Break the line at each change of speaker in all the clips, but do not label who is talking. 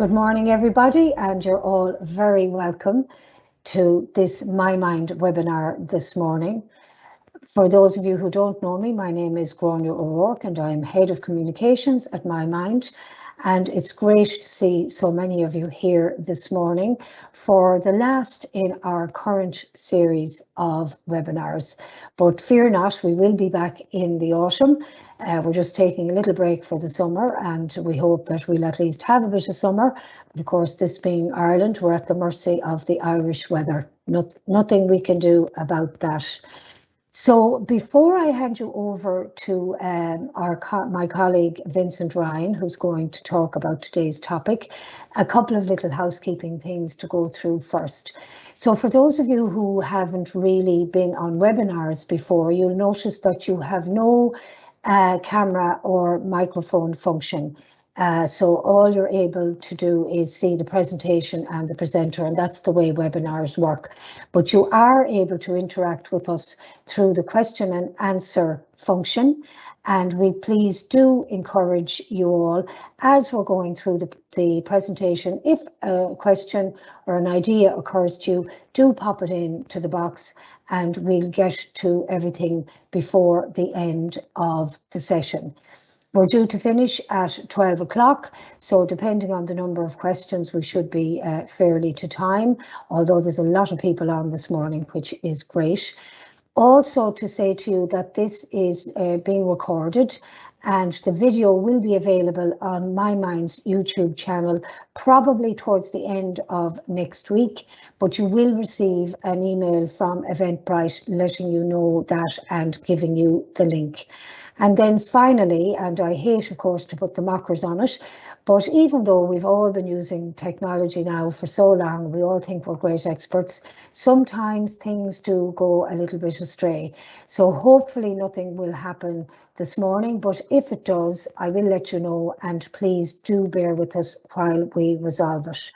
Good morning, everybody, and you're all very welcome to this MyMind webinar this morning. For those of you who don't know me, my name is Gráinne O'Rourke and I'm Head of Communications at MyMind. And it's great to see so many of you here this morning for the last in our current series of webinars. But fear not, we will be back in the autumn. We're just taking a little break for the summer and we hope that we'll at least have a bit of summer. But of course, this being Ireland, we're at the mercy of the Irish weather. Nothing we can do about that. So before I hand you over to my colleague Vincent Ryan, who's going to talk about today's topic, a couple of little housekeeping things to go through first. So for those of you who haven't really been on webinars before, you'll notice that you have no camera or microphone function. So all you're able to do is see the presentation and the presenter, and that's the way webinars work. But you are able to interact with us through the question and answer function. And we please do encourage you all, as we're going through the presentation, if a question or an idea occurs to you, do pop it into the box and we'll get to everything before the end of the session. We're due to finish at 12 o'clock, so depending on the number of questions, we should be fairly to time, although there's a lot of people on this morning, which is great. Also to say to you that this is being recorded and the video will be available on MyMind's YouTube channel, probably towards the end of next week, but you will receive an email from Eventbrite letting you know that and giving you the link. And then finally, and I hate, of course, to put the mockers on it, but even though we've all been using technology now for so long, we all think we're great experts, sometimes things do go a little bit astray. So hopefully nothing will happen this morning, but if it does, I will let you know, and please do bear with us while we resolve it.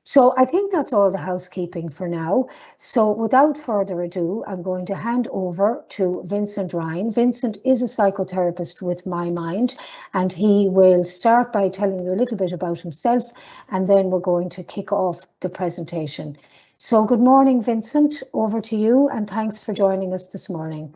So I think that's all the housekeeping for now. So without further ado, I'm going to hand over to Vincent Ryan. Vincent is a psychotherapist with MyMind, and he will start by telling you a little bit about himself, and then we're going to kick off the presentation. So good morning, Vincent, over to you, and thanks for joining us this morning.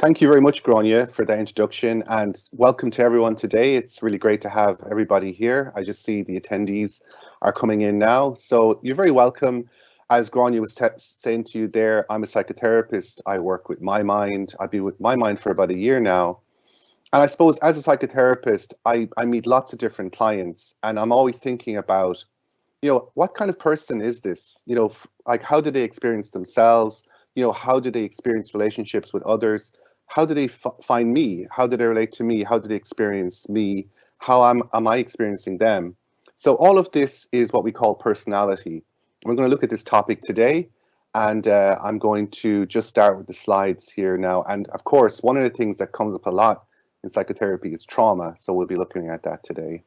Thank you very much, Gráinne, for that introduction, and welcome to everyone today. It's really great to have everybody here. I just see the attendees are coming in now, so you're very welcome. As Gráinne was saying to you there, I'm a psychotherapist. I work with MyMind. I've been with MyMind for about a year now. And I suppose as a psychotherapist, I meet lots of different clients, and I'm always thinking about, what kind of person is this? Like, how do they experience themselves? How do they experience relationships with others? How do they find me? How do they relate to me? How do they experience me? How am I experiencing them? So all of this is what we call personality. We're going to look at this topic today, and I'm going to just start with the slides here now. And of course, one of the things that comes up a lot in psychotherapy is trauma. So we'll be looking at that today.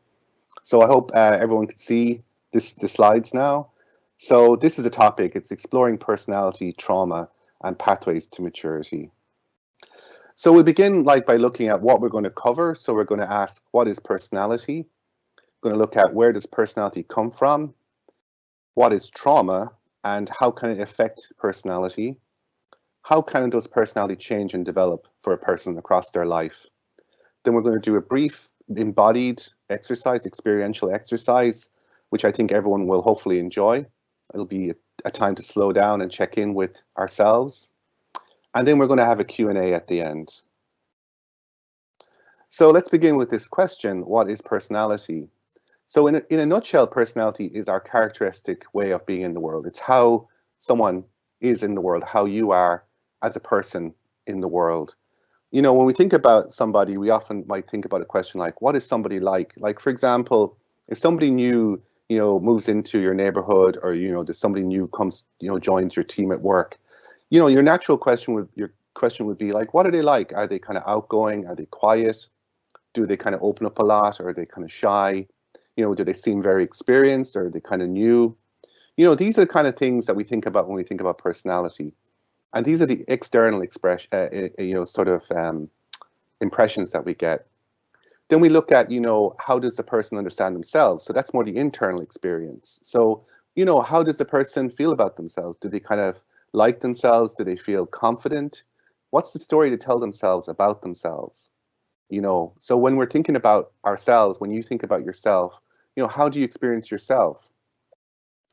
So I hope everyone can see the slides now. So this is a topic. It's exploring personality, trauma, and pathways to maturity. So we'll begin by looking at what we're going to cover. So we're going to ask, what is personality? We're going to look at, where does personality come from? What is trauma, and how can it affect personality? How does personality change and develop for a person across their life? Then we're going to do a brief embodied exercise, experiential exercise, which I think everyone will hopefully enjoy. It'll be a time to slow down and check in with ourselves. And then we're going to have a Q&A at the end. So let's begin with this question, what is personality? So in a nutshell, personality is our characteristic way of being in the world. It's how someone is in the world, how you are as a person in the world. When we think about somebody, we often might think about a question like, what is somebody like? Like, for example, if somebody new, moves into your neighborhood, or, there's somebody new comes, joins your team at work, your natural question would be like, what are they like? Are they kind of outgoing? Are they quiet? Do they kind of open up a lot? Or are they kind of shy? Do they seem very experienced, or are they kind of new? These are the kind of things that we think about when we think about personality. And these are the external impressions that we get. Then we look at, how does the person understand themselves? So that's more the internal experience. So, how does the person feel about themselves? Do they kind of like themselves? Do they feel confident? What's the story to tell themselves about themselves? So when we're thinking about ourselves, when you think about yourself, how do you experience yourself?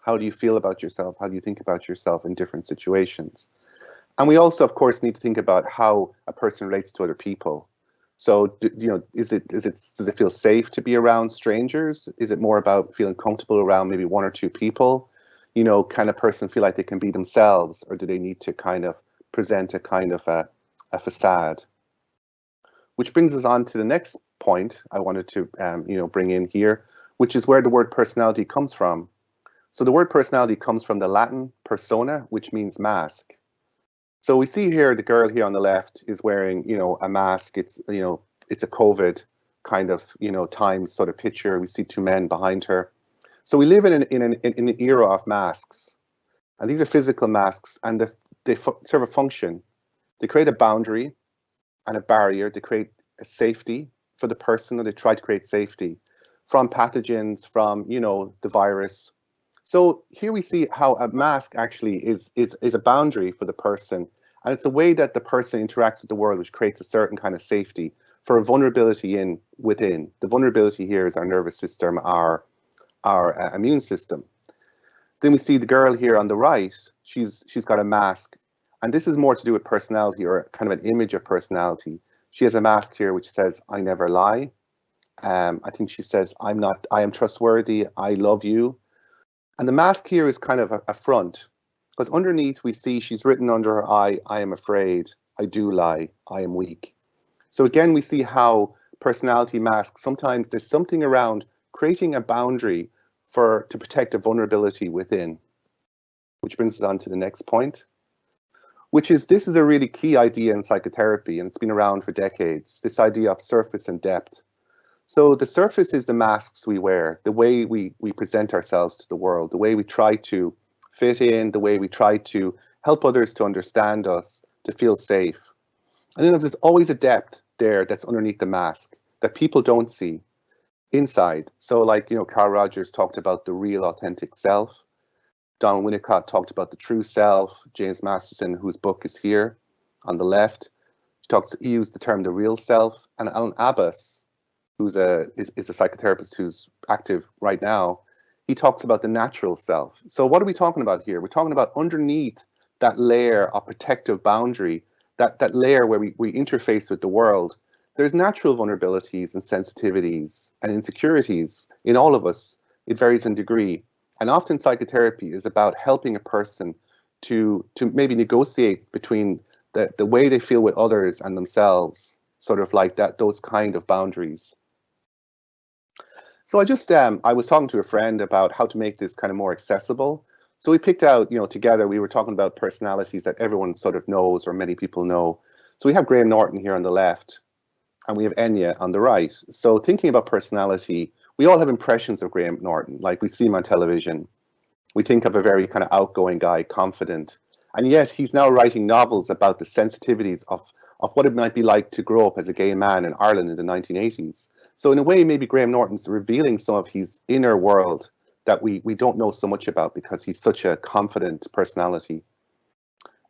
How do you feel about yourself? How do you think about yourself in different situations? And we also, of course, need to think about how a person relates to other people. So, does it feel safe to be around strangers? Is it more about feeling comfortable around maybe one or two people? Can a person feel like they can be themselves, or do they need to kind of present a kind of a facade? Which brings us on to the next point I wanted to, bring in here, which is where the word personality comes from. So the word personality comes from the Latin persona, which means mask. So we see here the girl here on the left is wearing, a mask. It's, it's a COVID kind of, time sort of picture. We see two men behind her. So we live in an era of masks, and these are physical masks, and they serve a function. They create a boundary and a barrier. They create a safety for the person, or they try to create safety from pathogens, from, the virus. So here we see how a mask actually is a boundary for the person, and it's a way that the person interacts with the world, which creates a certain kind of safety for a vulnerability within. The vulnerability here is our nervous system, our immune system. Then we see the girl here on the right. She's got a mask, and this is more to do with personality, or kind of an image of personality. She has a mask here which says, "I never lie." I think she says, I am trustworthy. I love you. And the mask here is kind of a front, because underneath we see she's written under her eye, "I am afraid. I do lie. I am weak." So again, we see how personality masks, sometimes there's something around creating a boundary to protect a vulnerability within. Which brings us on to the next point, which is, this is a really key idea in psychotherapy, and it's been around for decades, this idea of surface and depth. So the surface is the masks we wear, the way we present ourselves to the world, the way we try to fit in, the way we try to help others to understand us, to feel safe. And then there's always a depth there that's underneath the mask that people don't see inside. So like, Carl Rogers talked about the real authentic self. Donald Winnicott talked about the true self. James Masterson, whose book is here on the left, he used the term the real self. And Alan Abbas, who's is a psychotherapist who's active right now, he talks about the natural self. So what are we talking about here? We're talking about underneath that layer of protective boundary, that layer where we interface with the world. There's natural vulnerabilities and sensitivities and insecurities in all of us. It varies in degree. And often psychotherapy is about helping a person to maybe negotiate between the way they feel with others and themselves, sort of like those kind of boundaries. So I was talking to a friend about how to make this kind of more accessible. So we picked out, together, we were talking about personalities that everyone sort of knows, or many people know. So we have Graham Norton here on the left, and we have Enya on the right. So thinking about personality, we all have impressions of Graham Norton, like we see him on television. We think of a very kind of outgoing guy, confident. And yet he's now writing novels about the sensitivities of what it might be like to grow up as a gay man in Ireland in the 1980s. So in a way, maybe Graham Norton's revealing some of his inner world that we don't know so much about, because he's such a confident personality.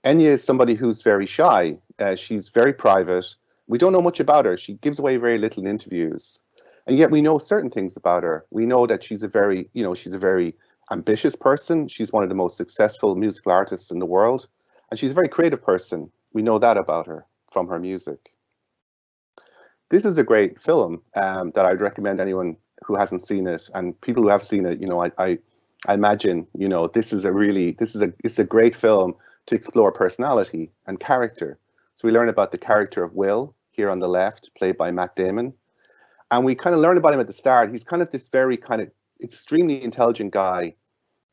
Enya is somebody who's very shy. She's very private. We don't know much about her. She gives away very little in interviews. And yet we know certain things about her. We know that she's a very ambitious person. She's one of the most successful musical artists in the world. And she's a very creative person. We know that about her from her music. This is a great film that I'd recommend anyone who hasn't seen it, and people who have seen it, I imagine, this is a great film to explore personality and character. So we learn about the character of Will here on the left, played by Matt Damon. And we kind of learn about him at the start. He's kind of this very kind of extremely intelligent guy,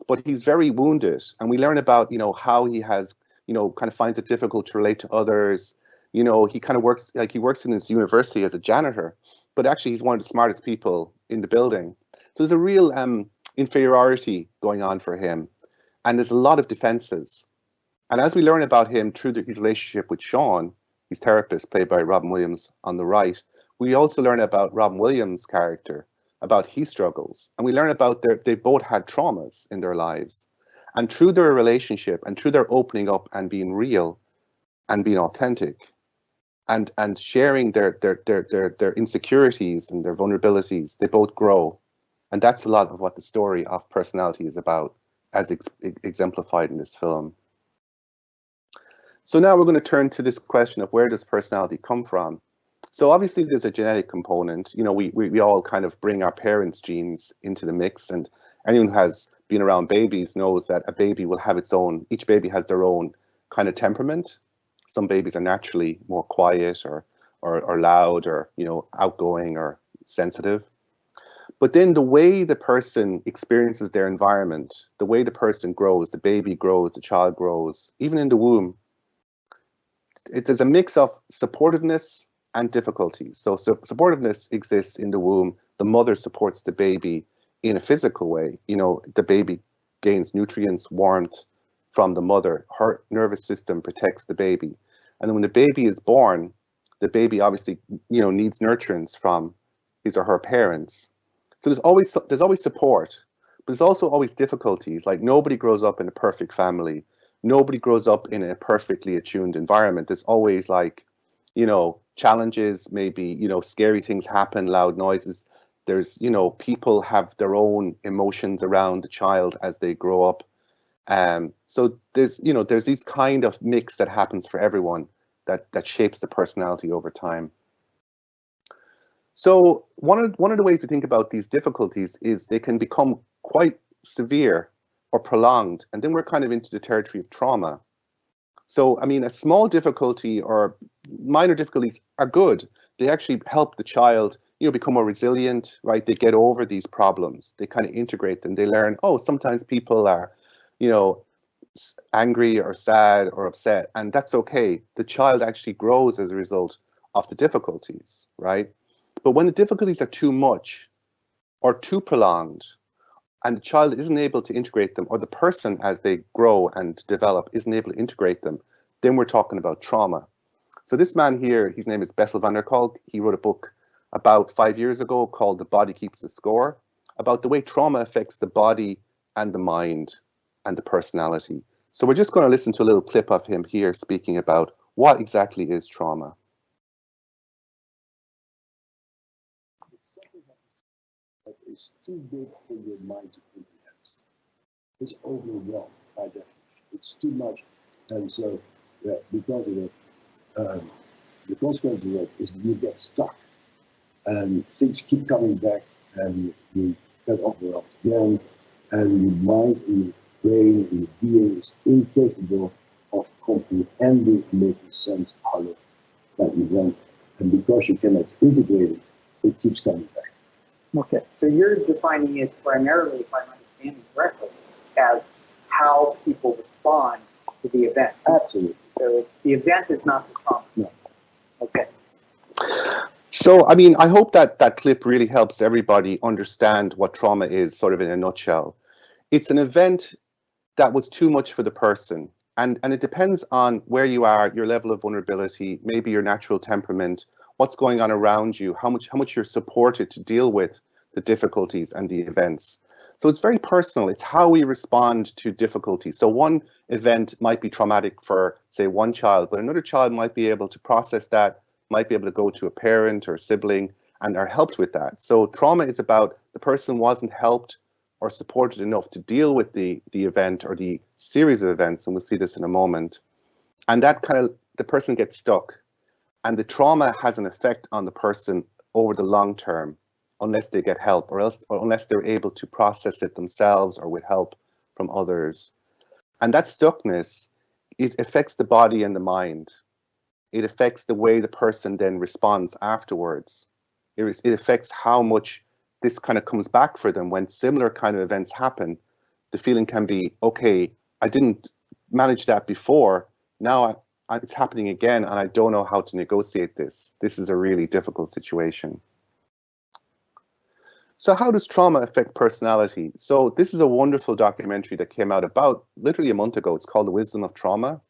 but he's very wounded. And we learn about, how he has, kind of finds it difficult to relate to others. He kind of works in his university as a janitor, but actually he's one of the smartest people in the building. So there's a real inferiority going on for him. And there's a lot of defenses. And as we learn about him through his relationship with Sean, his therapist, played by Robin Williams on the right, We also learn about Robin Williams' character, about his struggles, and we learn about they both had traumas in their lives. And through their relationship and through their opening up and being real and being authentic and sharing their insecurities and their vulnerabilities, they both grow. And that's a lot of what the story of personality is about, as exemplified in this film. So now we're going to turn to this question of where does personality come from? So obviously there's a genetic component. You know, we all kind of bring our parents' genes into the mix, and anyone who has been around babies knows that a baby will have its own, each baby has their own kind of temperament. Some babies are naturally more quiet or loud or, you know, outgoing or sensitive. But then the way the person experiences their environment, the way the person grows, the baby grows, the child grows, even in the womb, there's a mix of supportiveness and difficulties. So supportiveness exists in the womb. The mother supports the baby in a physical way. You know, the baby gains nutrients, warmth from the mother. Her nervous system protects the baby. And then when the baby is born, the baby obviously, you know, needs nurturance from his or her parents. So there's always support, but there's also always difficulties. Like nobody grows up in a perfect family. Nobody grows up in a perfectly attuned environment. There's always, like, you know, challenges, maybe, you know, scary things happen, loud noises. There's, you know, people have their own emotions around the child as they grow up. So there's, you know, there's these kind of mix that happens for everyone that shapes the personality over time. So one of the ways we think about these difficulties is they can become quite severe or prolonged, and then we're kind of into the territory of trauma. So, I mean, a small difficulty or minor difficulties are good. They actually help the child, you know, become more resilient, right? They get over these problems. They kind of integrate them. They learn, oh, sometimes people are, you know, angry or sad or upset, and that's okay. The child actually grows as a result of the difficulties, right? But when the difficulties are too much or too prolonged, and the child isn't able to integrate them, or the person as they grow and develop isn't able to integrate them, then we're talking about trauma. So this man here, his name is Bessel van der Kolk. He wrote a book about 5 years ago called The Body Keeps the Score, about the way trauma affects the body and the mind and the personality. So we're just going to listen to a little clip of him here speaking about what exactly is trauma.
It's too big for your mind to comprehend. It's overwhelmed by definition. It's too much, and so because of it, the consequence of it is you get stuck, and things keep coming back, and you get overwhelmed again, and your mind and your brain and your being is incapable of comprehending and making sense out of that event, and because you cannot integrate it, it keeps coming back.
Okay, so you're defining it primarily, if I'm understanding correctly, as how people respond to the event.
Absolutely.
So the event is not the trauma.
No.
Okay.
So, I mean, I hope that that clip really helps everybody understand what trauma is, sort of in a nutshell. It's an event that was too much for the person. And it depends on where you are, your level of vulnerability, maybe your natural temperament, what's going on around you, how much you're supported to deal with the difficulties and the events. So it's very personal. It's how we respond to difficulties. So one event might be traumatic for, say, one child, but another child might be able to process that, might be able to go to a parent or a sibling and are helped with that. So trauma is about the person wasn't helped or supported enough to deal with the event or the series of events, and we'll see this in a moment. And that kind of, the person gets stuck. And the trauma has an effect on the person over the long term, unless they get help or unless they're able to process it themselves or with help from others. And that stuckness, it affects the body and the mind. It affects the way the person then responds afterwards. It affects how much this kind of comes back for them when similar kind of events happen. The feeling can be, okay, I didn't manage that before. Now it's happening again, and I don't know how to negotiate this. This is a really difficult situation. So how does trauma affect personality? So this is a wonderful documentary that came out about literally a month ago. It's called The Wisdom of Trauma,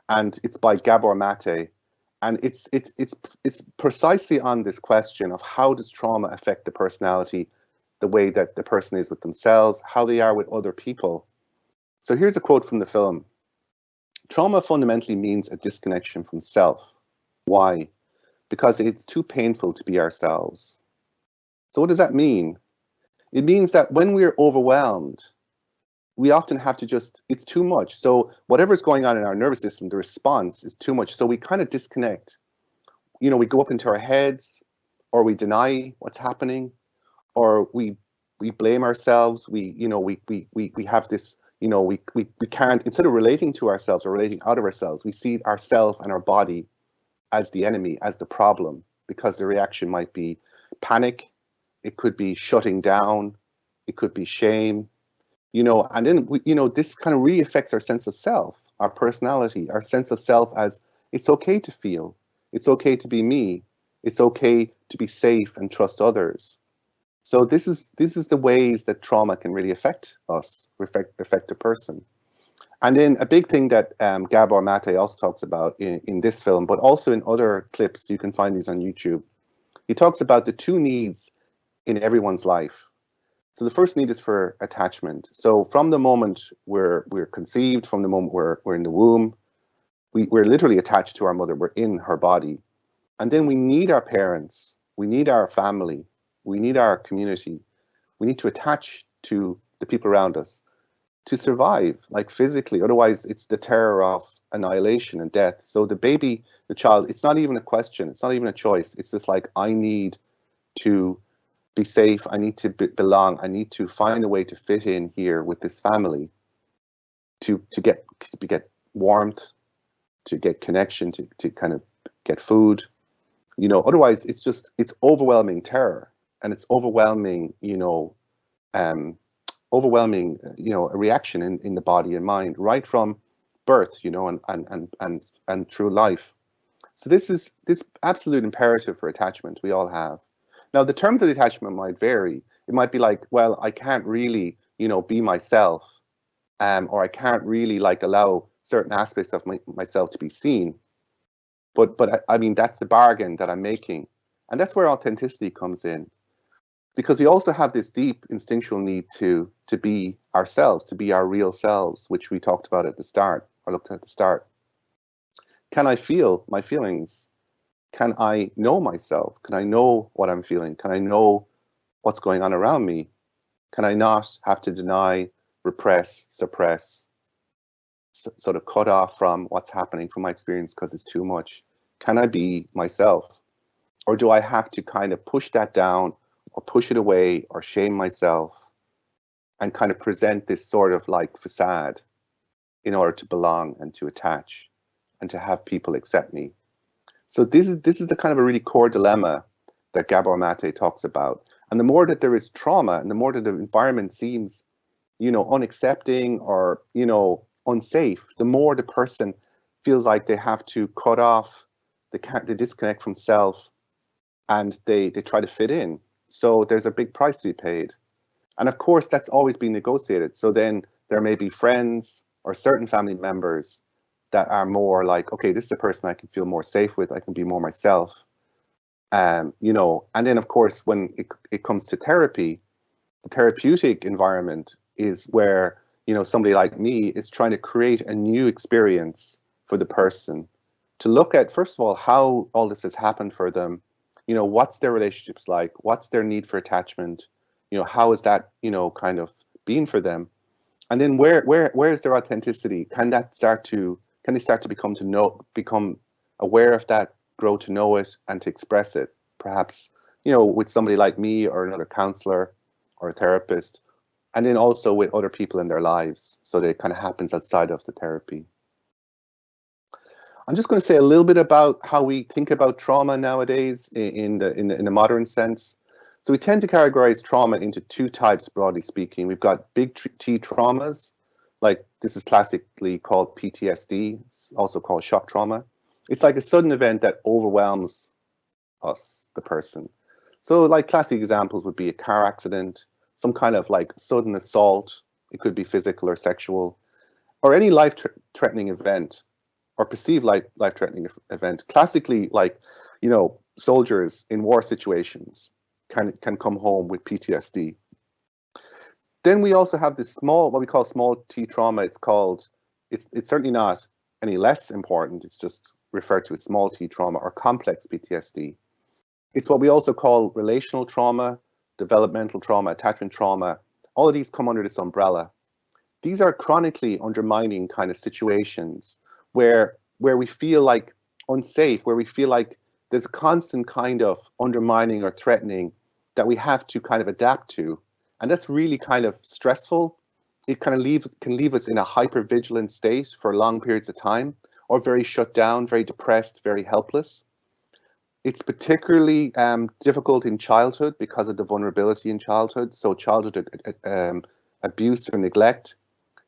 and it's by Gabor Mate. And it's precisely on this question of how does trauma affect the personality, the way that the person is with themselves, how they are with other people. So here's a quote from the film. Trauma fundamentally means a disconnection from self. Why? Because it's too painful to be ourselves. So what does that mean? It means that when we're overwhelmed, we often have to it's too much. So whatever's going on in our nervous system, the response is too much. So we kind of disconnect. You know, we go up into our heads, or we deny what's happening, or we blame ourselves. We have this, we can't, instead of relating to ourselves or relating out of ourselves, we see ourselves and our body as the enemy, as the problem, because the reaction might be panic, it could be shutting down, it could be shame, and then this kind of really affects our sense of self, our personality, our sense of self as it's okay to feel, it's okay to be me, it's okay to be safe and trust others. So this is the ways that trauma can really affect us, affect a person. And then a big thing that Gabor Mate also talks about in this film, but also in other clips, you can find these on YouTube. He talks about the two needs in everyone's life. So the first need is for attachment. So from the moment we're conceived, from the moment we're in the womb, we're literally attached to our mother. We're in her body. And then we need our parents. We need our family. We need our community. We need to attach to the people around us to survive, like physically. Otherwise, it's the terror of annihilation and death. So the baby, the child, it's not even a question. It's not even a choice. It's just like, I need to be safe. I need to belong. I need to find a way to fit in here with this family, to get warmth, to get connection, to kind of get food. Otherwise it's overwhelming terror, and it's overwhelming, a reaction in the body and mind right from birth, and through life. So this is this absolute imperative for attachment we all have. Now, the terms of attachment might vary. It might be like, well, I can't really, be myself, or I can't really allow certain aspects of myself to be seen. But I mean, that's the bargain that I'm making. And that's where authenticity comes in. Because we also have this deep instinctual need to be ourselves, to be our real selves, which we talked about at the start, or looked at the start. Can I feel my feelings? Can I know myself? Can I know what I'm feeling? Can I know what's going on around me? Can I not have to deny, repress, suppress, sort of cut off from what's happening from my experience because it's too much? Can I be myself? Or do I have to kind of push that down or push it away or shame myself and kind of present this sort of like facade in order to belong and to attach and to have people accept me? So this is the kind of a really core dilemma that Gabor Mate talks about. And the more that there is trauma, and the more that the environment seems, unaccepting or, unsafe, the more the person feels like they have to cut off, they disconnect from self, and they try to fit in. So there's a big price to be paid. And of course, that's always been negotiated. So then there may be friends or certain family members that are more like, okay, this is a person I can feel more safe with. I can be more myself. And then of course, when it comes to therapy, the therapeutic environment is where, somebody like me is trying to create a new experience for the person, to look at, first of all, how all this has happened for them. What's their relationships like? What's their need for attachment? How is that, kind of been for them? And then where is their authenticity? Can they start to become aware of that, grow to know it and to express it, perhaps, with somebody like me or another counselor or a therapist, and then also with other people in their lives, so that it kind of happens outside of the therapy. I'm just going to say a little bit about how we think about trauma nowadays in the modern sense. So we tend to categorize trauma into two types, broadly speaking. We've got big T traumas, like this is classically called PTSD, it's also called shock trauma. It's like a sudden event that overwhelms us, the person. So like classic examples would be a car accident, some kind of like sudden assault. It could be physical or sexual, or any life-threatening event. or perceived life-threatening event. Classically, like, soldiers in war situations can come home with PTSD. Then we also have this what we call small t trauma. It's certainly not any less important. It's just referred to as small t trauma or complex PTSD. It's what we also call relational trauma, developmental trauma, attachment trauma. All of these come under this umbrella. These are chronically undermining kind of situations where we feel like unsafe, where we feel like there's a constant kind of undermining or threatening that we have to kind of adapt to. And that's really kind of stressful. It kind of can leave us in a hypervigilant state for long periods of time, or very shut down, very depressed, very helpless. It's particularly difficult in childhood because of the vulnerability in childhood. So childhood abuse or neglect,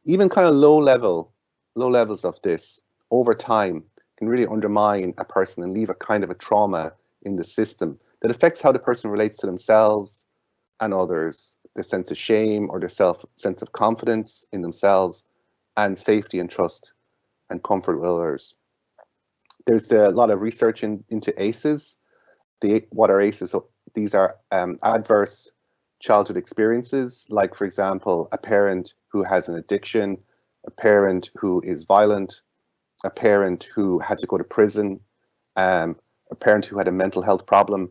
even kind of low levels of this over time can really undermine a person and leave a kind of a trauma in the system that affects how the person relates to themselves and others, their sense of shame or their sense of confidence in themselves, and safety and trust and comfort with others. There's a lot of research into ACEs. What are ACEs? So these are adverse childhood experiences, like, for example, a parent who has an addiction, a parent who is violent, a parent who had to go to prison, a parent who had a mental health problem.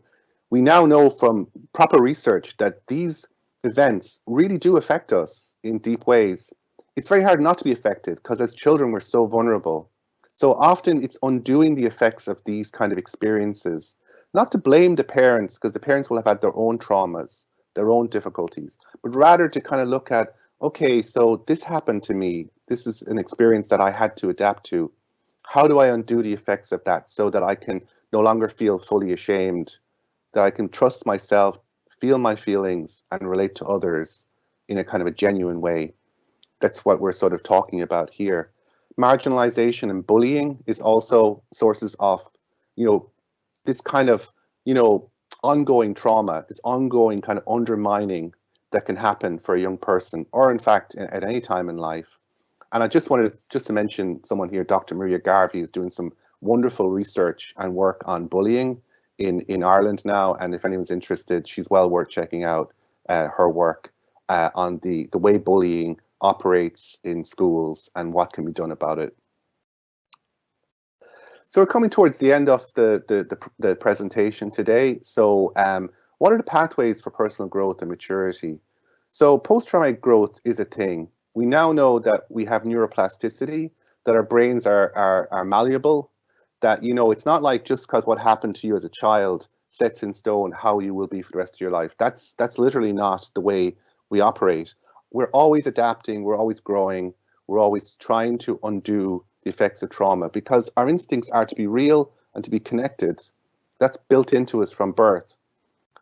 We now know from proper research that these events really do affect us in deep ways. It's very hard not to be affected because as children we're so vulnerable. So often it's undoing the effects of these kind of experiences. Not to blame the parents, because the parents will have had their own traumas, their own difficulties, but rather to kind of look at, okay, so this happened to me. This is an experience that I had to adapt to. How do I undo the effects of that so that I can no longer feel fully ashamed, that I can trust myself, feel my feelings, and relate to others in a kind of a genuine way? That's what we're sort of talking about here. Marginalization and bullying is also sources of, this kind of, ongoing trauma, this ongoing kind of undermining that can happen for a young person, or in fact, at any time in life. And I just wanted to mention someone here, Dr. Maria Garvey, is doing some wonderful research and work on bullying in Ireland now. And if anyone's interested, she's well worth checking out her work on the way bullying operates in schools and what can be done about it. So we're coming towards the end of the presentation today. So what are the pathways for personal growth and maturity? So post-traumatic growth is a thing. We now know that we have neuroplasticity, that our brains are malleable, that, it's not like just because what happened to you as a child sets in stone how you will be for the rest of your life. That's literally not the way we operate. We're always adapting, we're always growing, we're always trying to undo the effects of trauma because our instincts are to be real and to be connected. That's built into us from birth.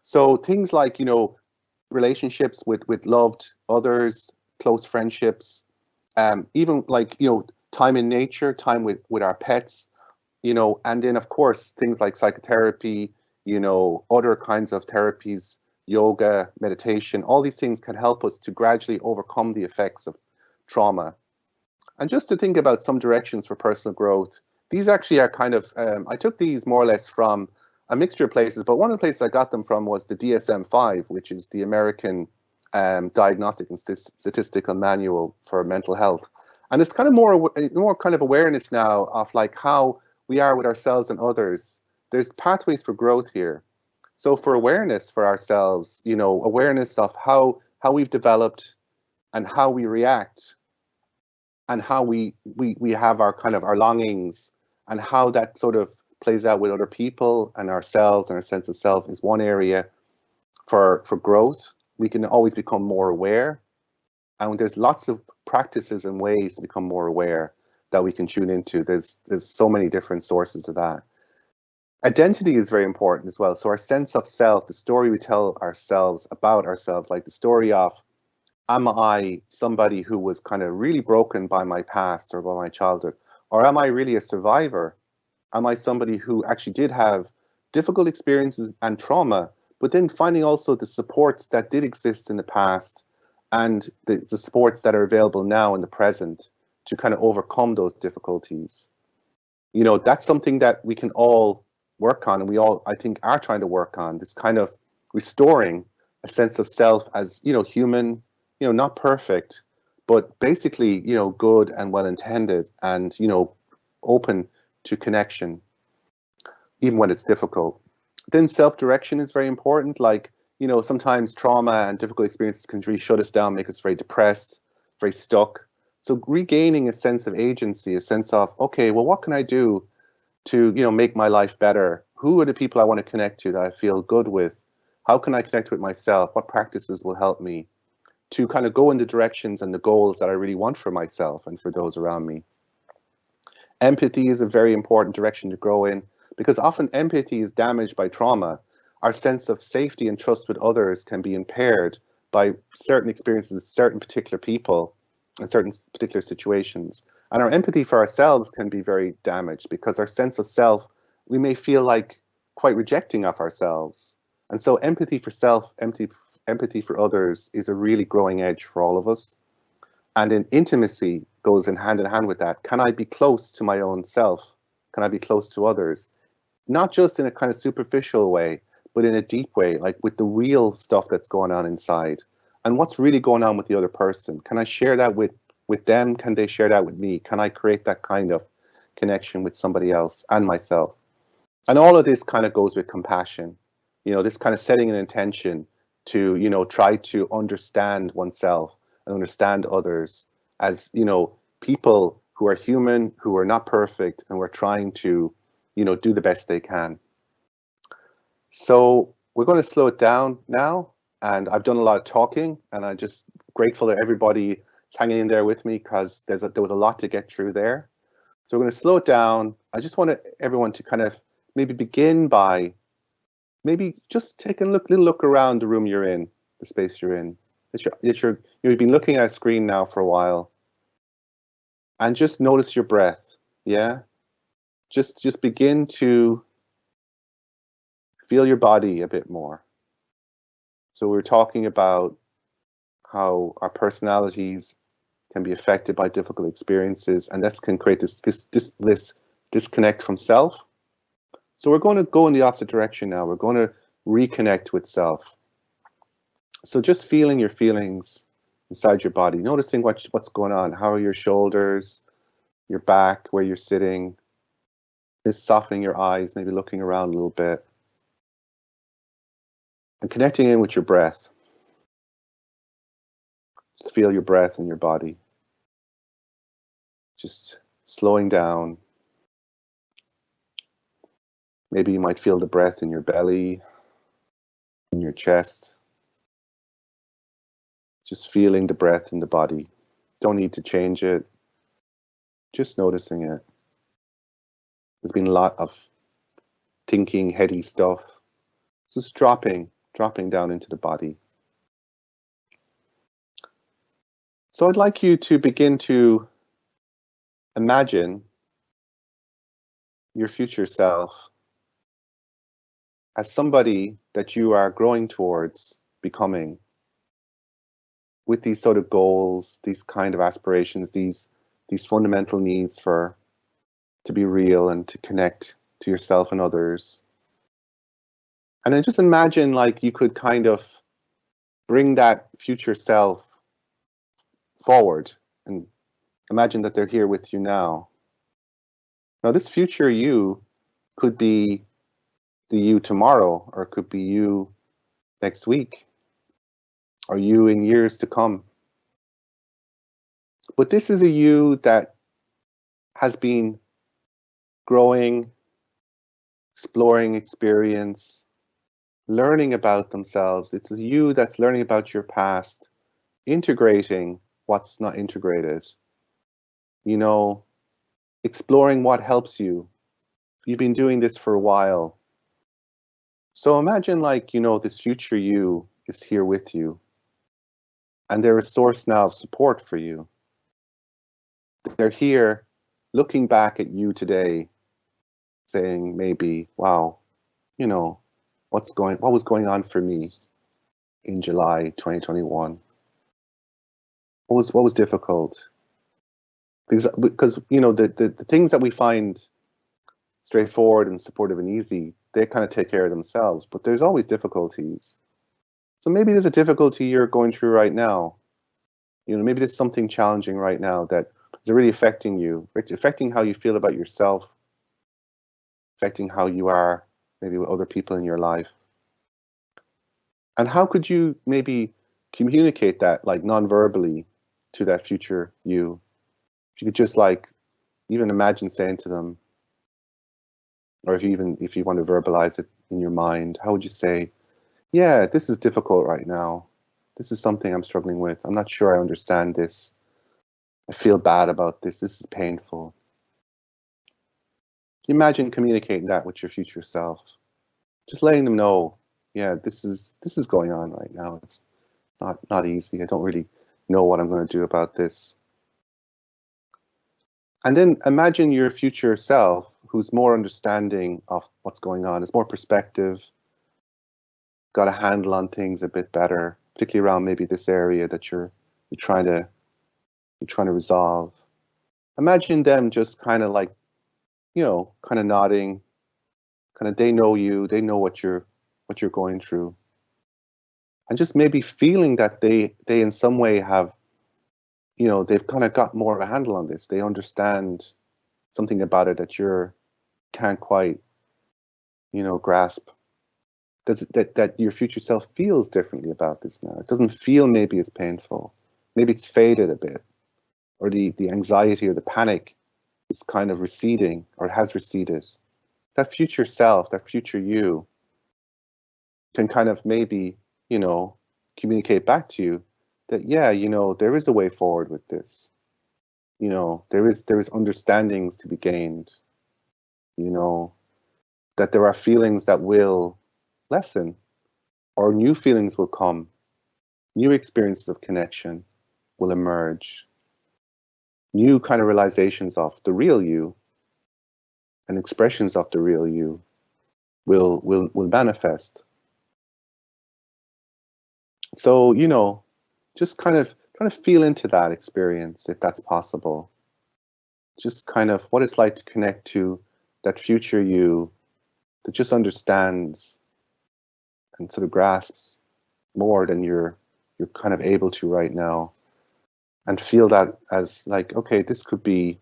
So things like, relationships with loved others, close friendships, even like, time in nature, time with our pets, and then of course things like psychotherapy, other kinds of therapies, yoga, meditation, all these things can help us to gradually overcome the effects of trauma. And just to think about some directions for personal growth, these actually are kind of, I took these more or less from a mixture of places, but one of the places I got them from was the DSM-5, which is the American Diagnostic and Statistical Manual for Mental Health. And it's kind of more kind of awareness now of like how we are with ourselves and others. There's pathways for growth here. So for awareness for ourselves, awareness of how we've developed and how we react and how we have our kind of our longings and how that sort of plays out with other people and ourselves and our sense of self is one area for growth. We can always become more aware, and there's lots of practices and ways to become more aware that we can tune into. There's so many different sources of that. Identity is very important as well. So our sense of self, the story we tell ourselves about ourselves, like the story of, am I somebody who was kind of really broken by my past or by my childhood? Or am I really a survivor? Am I somebody who actually did have difficult experiences and trauma, but then finding also the supports that did exist in the past and the supports that are available now in the present to kind of overcome those difficulties? You know, that's something that we can all work on, and we all, I think, are trying to work on, this kind of restoring a sense of self as, you know, human, you know, not perfect, but basically, you know, good and well intended, and, you know, open to connection, even when it's difficult. Then self-direction is very important. Like, you know, sometimes trauma and difficult experiences can really shut us down, make us very depressed, very stuck. So regaining a sense of agency, a sense of, okay, well, what can I do to, you know, make my life better? Who are the people I want to connect to that I feel good with? How can I connect with myself? What practices will help me to kind of go in the directions and the goals that I really want for myself and for those around me? Empathy is a very important direction to grow in, because often empathy is damaged by trauma. Our sense of safety and trust with others can be impaired by certain experiences, certain particular people, and certain particular situations. And our empathy for ourselves can be very damaged, because our sense of self, we may feel like quite rejecting of ourselves. And so empathy for self, empathy for others is a really growing edge for all of us. And in intimacy goes in hand with that. Can I be close to my own self? Can I be close to others? Not just in a kind of superficial way, but in a deep way, like with the real stuff that's going on inside. And what's really going on with the other person? Can I share that with them? Can they share that with me? Can I create that kind of connection with somebody else and myself? And all of this kind of goes with compassion. You know, this kind of setting an intention to, you know, try to understand oneself and understand others as, you know, people who are human, who are not perfect, and we're trying to, you know, do the best they can. So we're going to slow it down now, and I've done a lot of talking, and I'm just grateful that everybody is hanging in there with me, because there was a lot to get through there. So we're going to slow it down. I just want everyone to kind of maybe begin by maybe just take a little look around the room you're in, the space you're in. You've been looking at a screen now for a while, and just notice your breath. Yeah, just begin to feel your body a bit more. So we're talking about how our personalities can be affected by difficult experiences, and this can create this disconnect from self. So we're going to go in the opposite direction now. We're going to reconnect with self. So just feeling your feelings inside your body, noticing what's going on. How are your shoulders, your back, where you're sitting? Just softening your eyes, maybe looking around a little bit. And connecting in with your breath. Just feel your breath in your body. Just slowing down. Maybe you might feel the breath in your belly, in your chest. Just feeling the breath in the body. Don't need to change it. Just noticing it. There's been a lot of thinking, heady stuff. Just dropping down into the body. So I'd like you to begin to imagine your future self as somebody that you are growing towards becoming, with these sort of goals, these kind of aspirations, these fundamental needs to be real and to connect to yourself and others. And then just imagine like you could kind of bring that future self forward, and imagine that they're here with you now. Now, this future you could be the you tomorrow, or it could be you next week, or you in years to come. But this is a you that has been growing, exploring experience, learning about themselves. It's a you that's learning about your past, integrating what's not integrated, you know, exploring what helps you. You've been doing this for a while. So imagine like, you know, this future you is here with you, and they're a source now of support for you. They're here looking back at you today, saying maybe, wow, you know, what was going on for me in July 2021? What was difficult? Because you know, the things that we find straightforward and supportive and easy. They kind of take care of themselves, but there's always difficulties. So maybe there's a difficulty you're going through right now. Maybe there's something challenging right now that is really affecting you, affecting how you feel about yourself, affecting how you are maybe with other people in your life. And how could you maybe communicate that, like non-verbally, to that future you? If you could just like even imagine saying to them, or if you want to verbalize it in your mind, how would you say, yeah, this is difficult right now. This is something I'm struggling with. I'm not sure I understand this. I feel bad about this. This is painful. Imagine communicating that with your future self. Just letting them know, yeah, this is going on right now. It's not easy. I don't really know what I'm going to do about this. And then imagine your future self who's more understanding of what's going on, has more perspective, got a handle on things a bit better, particularly around maybe this area that you're trying to resolve. Imagine them just kind of like, kind of nodding, kind of they know you, they know what you're going through. And just maybe feeling that they in some way have, they've kind of got more of a handle on this. They understand something about it that you can't quite, grasp. That your future self feels differently about this now. It doesn't feel maybe it's painful. Maybe it's faded a bit, or the anxiety or the panic is kind of receding, or it has receded. That future self, that future you, can kind of maybe, communicate back to you that, yeah, there is a way forward with this. There is understandings to be gained. That there are feelings that will lessen, or new feelings will come. New experiences of connection will emerge. New kind of realizations of the real you and expressions of the real you will manifest. So, just kind of trying to feel into that experience, if that's possible. Just kind of what it's like to connect to that future you that just understands and sort of grasps more than you're kind of able to right now, and feel that as like, okay, this could be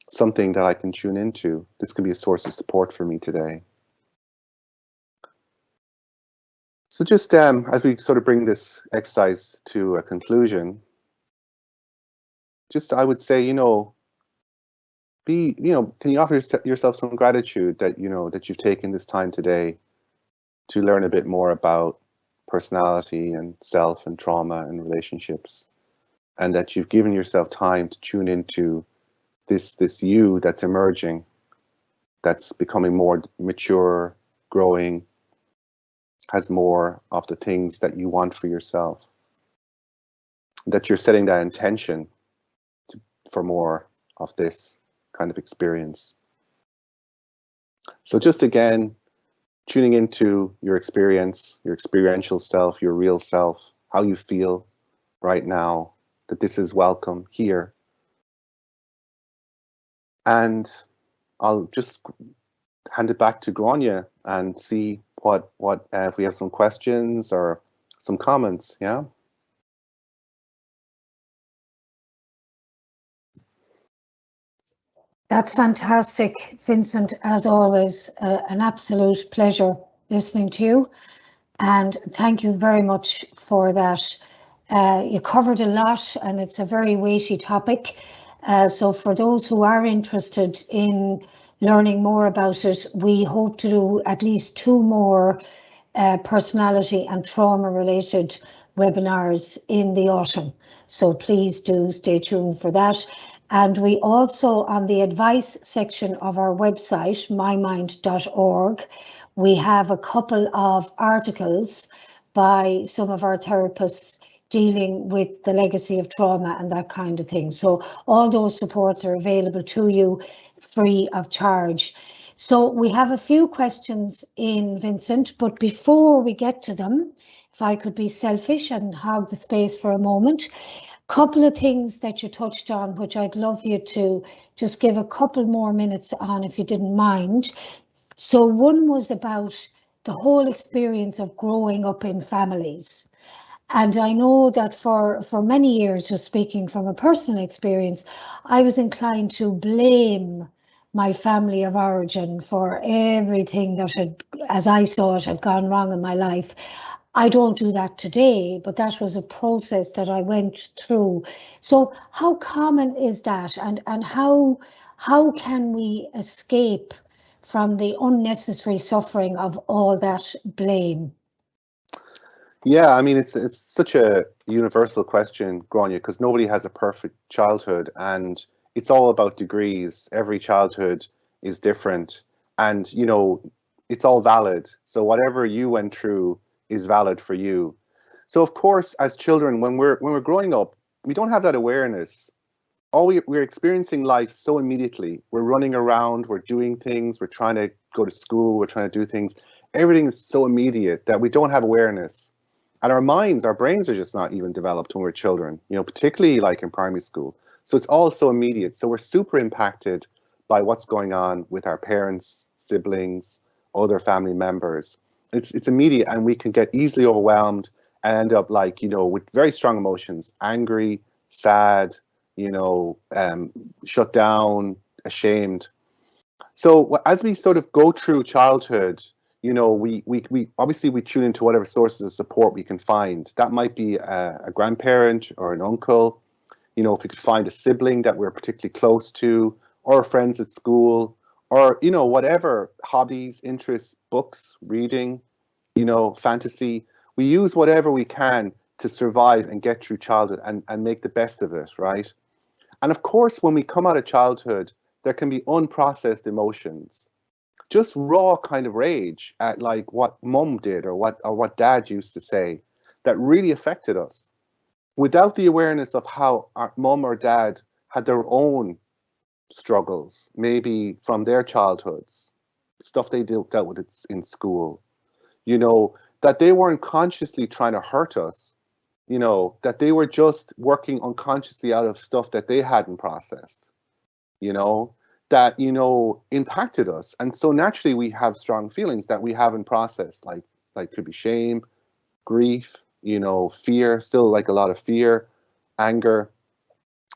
something that I can tune into. This can be a source of support for me today. So just as we sort of bring this exercise to a conclusion, just I would say, can you offer yourself some gratitude that, that you've taken this time today to learn a bit more about personality and self and trauma and relationships, and that you've given yourself time to tune into this you that's emerging, that's becoming more mature, growing, has more of the things that you want for yourself, that you're setting that intention for more of this kind of experience. So just again, tuning into your experience, your experiential self, your real self, how you feel right now, that this is welcome here. And I'll just hand it back to Grania and see what if we have some questions or some comments. Yeah.
That's fantastic, Vincent. As always, an absolute pleasure listening to you. And thank you very much for that. You covered a lot, and it's a very weighty topic. So for those who are interested in learning more about it, we hope to do at least 2 more personality and trauma related webinars in the autumn. So please do stay tuned for that. And we also, on the advice section of our website, mymind.org, we have a couple of articles by some of our therapists dealing with the legacy of trauma and that kind of thing. So all those supports are available to you free of charge. So we have a few questions in, Vincent, but before we get to them, if I could be selfish and hog the space for a moment, Couple of things that you touched on, which I'd love you to just give a couple more minutes on, if you didn't mind. So one was about the whole experience of growing up in families. And I know that for many years, just speaking from a personal experience, I was inclined to blame my family of origin for everything that had, as I saw it, had gone wrong in my life. I don't do that today, but that was a process that I went through. So how common is that, and how can we escape from the unnecessary suffering of all that blame?
Yeah, I mean, it's such a universal question, Grania, because nobody has a perfect childhood, and it's all about degrees. Every childhood is different, and it's all valid. So whatever you went through is valid for you. So of course, as children, when we're growing up, we don't have that awareness. We're experiencing life so immediately. We're running around, we're doing things, we're trying to go to school, we're trying to do things. Everything is so immediate that we don't have awareness. And our minds, our brains are just not even developed when we're children, particularly like in primary school. So it's all so immediate. So we're super impacted by what's going on with our parents, siblings, other family members. It's immediate, and we can get easily overwhelmed and end up with very strong emotions, angry, sad, shut down, ashamed. So as we sort of go through childhood, we obviously we tune into whatever sources of support we can find. That might be a grandparent or an uncle. If we could find a sibling that we're particularly close to, or friends at school, or whatever hobbies, interests, books, reading, fantasy. We use whatever we can to survive and get through childhood and make the best of it, right? And of course, when we come out of childhood, there can be unprocessed emotions, just raw kind of rage at like what mum did or what dad used to say that really affected us, without the awareness of how our mum or dad had their own struggles, maybe from their childhoods, stuff they dealt with in school, that they weren't consciously trying to hurt us, that they were just working unconsciously out of stuff that they hadn't processed, that, impacted us. And so naturally we have strong feelings that we haven't processed, like could be shame, grief, fear, still like a lot of fear, anger.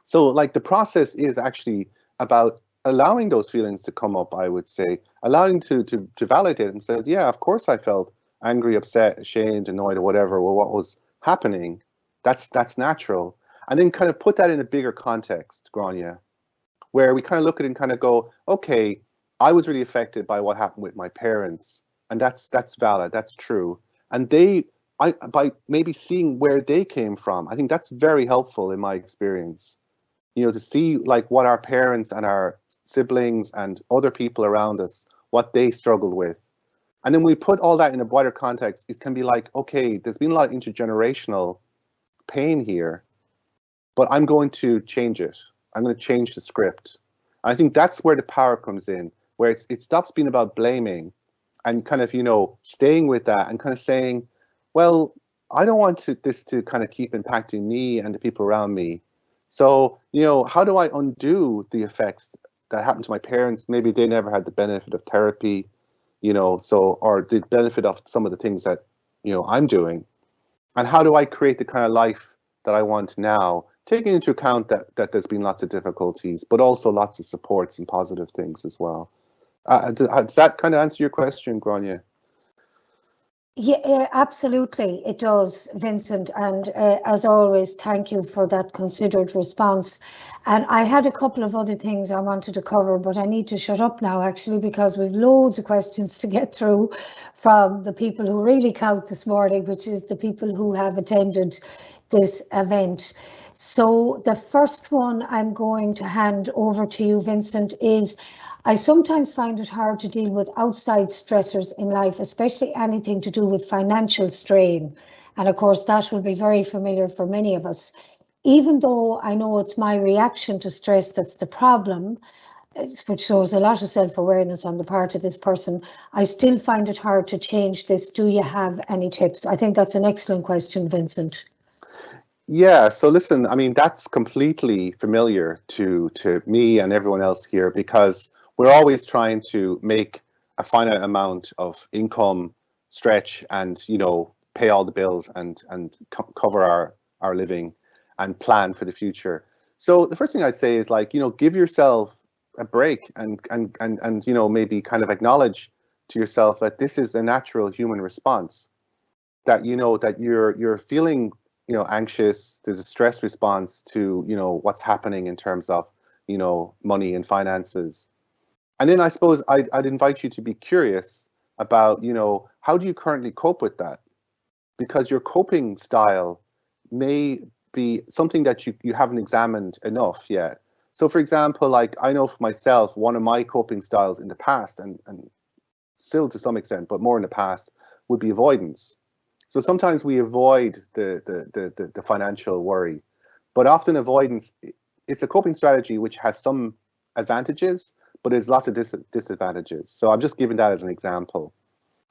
So like the process is actually about allowing those feelings to come up, I would say, allowing to validate and say, yeah, of course I felt angry, upset, ashamed, annoyed, or whatever, or what was happening. That's natural. And then kind of put that in a bigger context, Grania, where we kind of look at it and kind of go, okay, I was really affected by what happened with my parents, and that's valid, that's true. And by maybe seeing where they came from, I think that's very helpful in my experience. To see like what our parents and our siblings and other people around us, what they struggled with. And then we put all that in a wider context, it can be like, okay, there's been a lot of intergenerational pain here, but I'm going to change it. I'm going to change the script. I think that's where the power comes in, where it stops being about blaming and kind of, staying with that and kind of saying, well, I don't want this to kind of keep impacting me and the people around me. So, how do I undo the effects that happened to my parents? Maybe they never had the benefit of therapy, or the benefit of some of the things that, I'm doing. And how do I create the kind of life that I want now, taking into account that there's been lots of difficulties, but also lots of supports and positive things as well. Does that kind of answer your question, Grania?
Yeah, absolutely, it does, Vincent. And as always, thank you for that considered response. And I had a couple of other things I wanted to cover, but I need to shut up now, actually, because we've loads of questions to get through from the people who really count this morning, which is the people who have attended this event. So the first one I'm going to hand over to you, Vincent, is I sometimes find it hard to deal with outside stressors in life, especially anything to do with financial strain. And of course, that will be very familiar for many of us. Even though I know it's my reaction to stress that's the problem, which shows a lot of self-awareness on the part of this person, I still find it hard to change this. Do you have any tips? I think that's an excellent question, Vincent.
Yeah, so listen, I mean, that's completely familiar to me and everyone else here, because we're always trying to make a finite amount of income stretch and, pay all the bills and cover our living and plan for the future. So the first thing I'd say is, like, give yourself a break and maybe kind of acknowledge to yourself that this is a natural human response, that that you're feeling anxious. There's a stress response to what's happening in terms of money and finances. And then I suppose I'd invite you to be curious about how do you currently cope with that, because your coping style may be something that you haven't examined enough yet. So for example, like, I know for myself, one of my coping styles in the past, and still to some extent, but more in the past, would be avoidance. So sometimes we avoid the financial worry, but often avoidance, it's a coping strategy which has some advantages, but there's lots of disadvantages. So I'm just giving that as an example.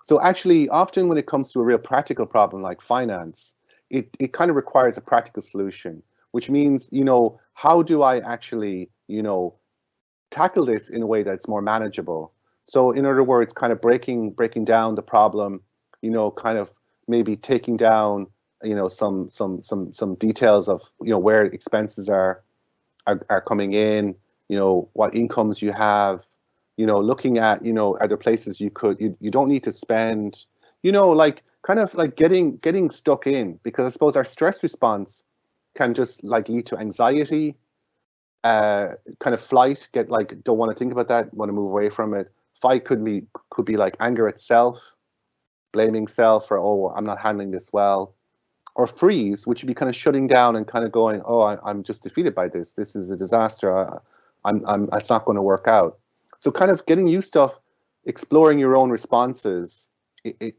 So actually, often when it comes to a real practical problem like finance, it kind of requires a practical solution, which means, how do I actually, tackle this in a way that's more manageable? So in other words, kind of breaking down the problem, kind of maybe taking down, some details of, where expenses are coming in, what incomes you have, looking at, are there places you don't need to spend, like, kind of like getting stuck in, because I suppose our stress response can just like lead to anxiety, kind of flight, get like, don't want to think about that, want to move away from it. Fight could be like anger itself, blaming self for, oh, I'm not handling this well. Or freeze, which would be kind of shutting down and kind of going, oh, I'm just defeated by this. This is a disaster. It's not going to work out. So kind of getting used to exploring your own responses,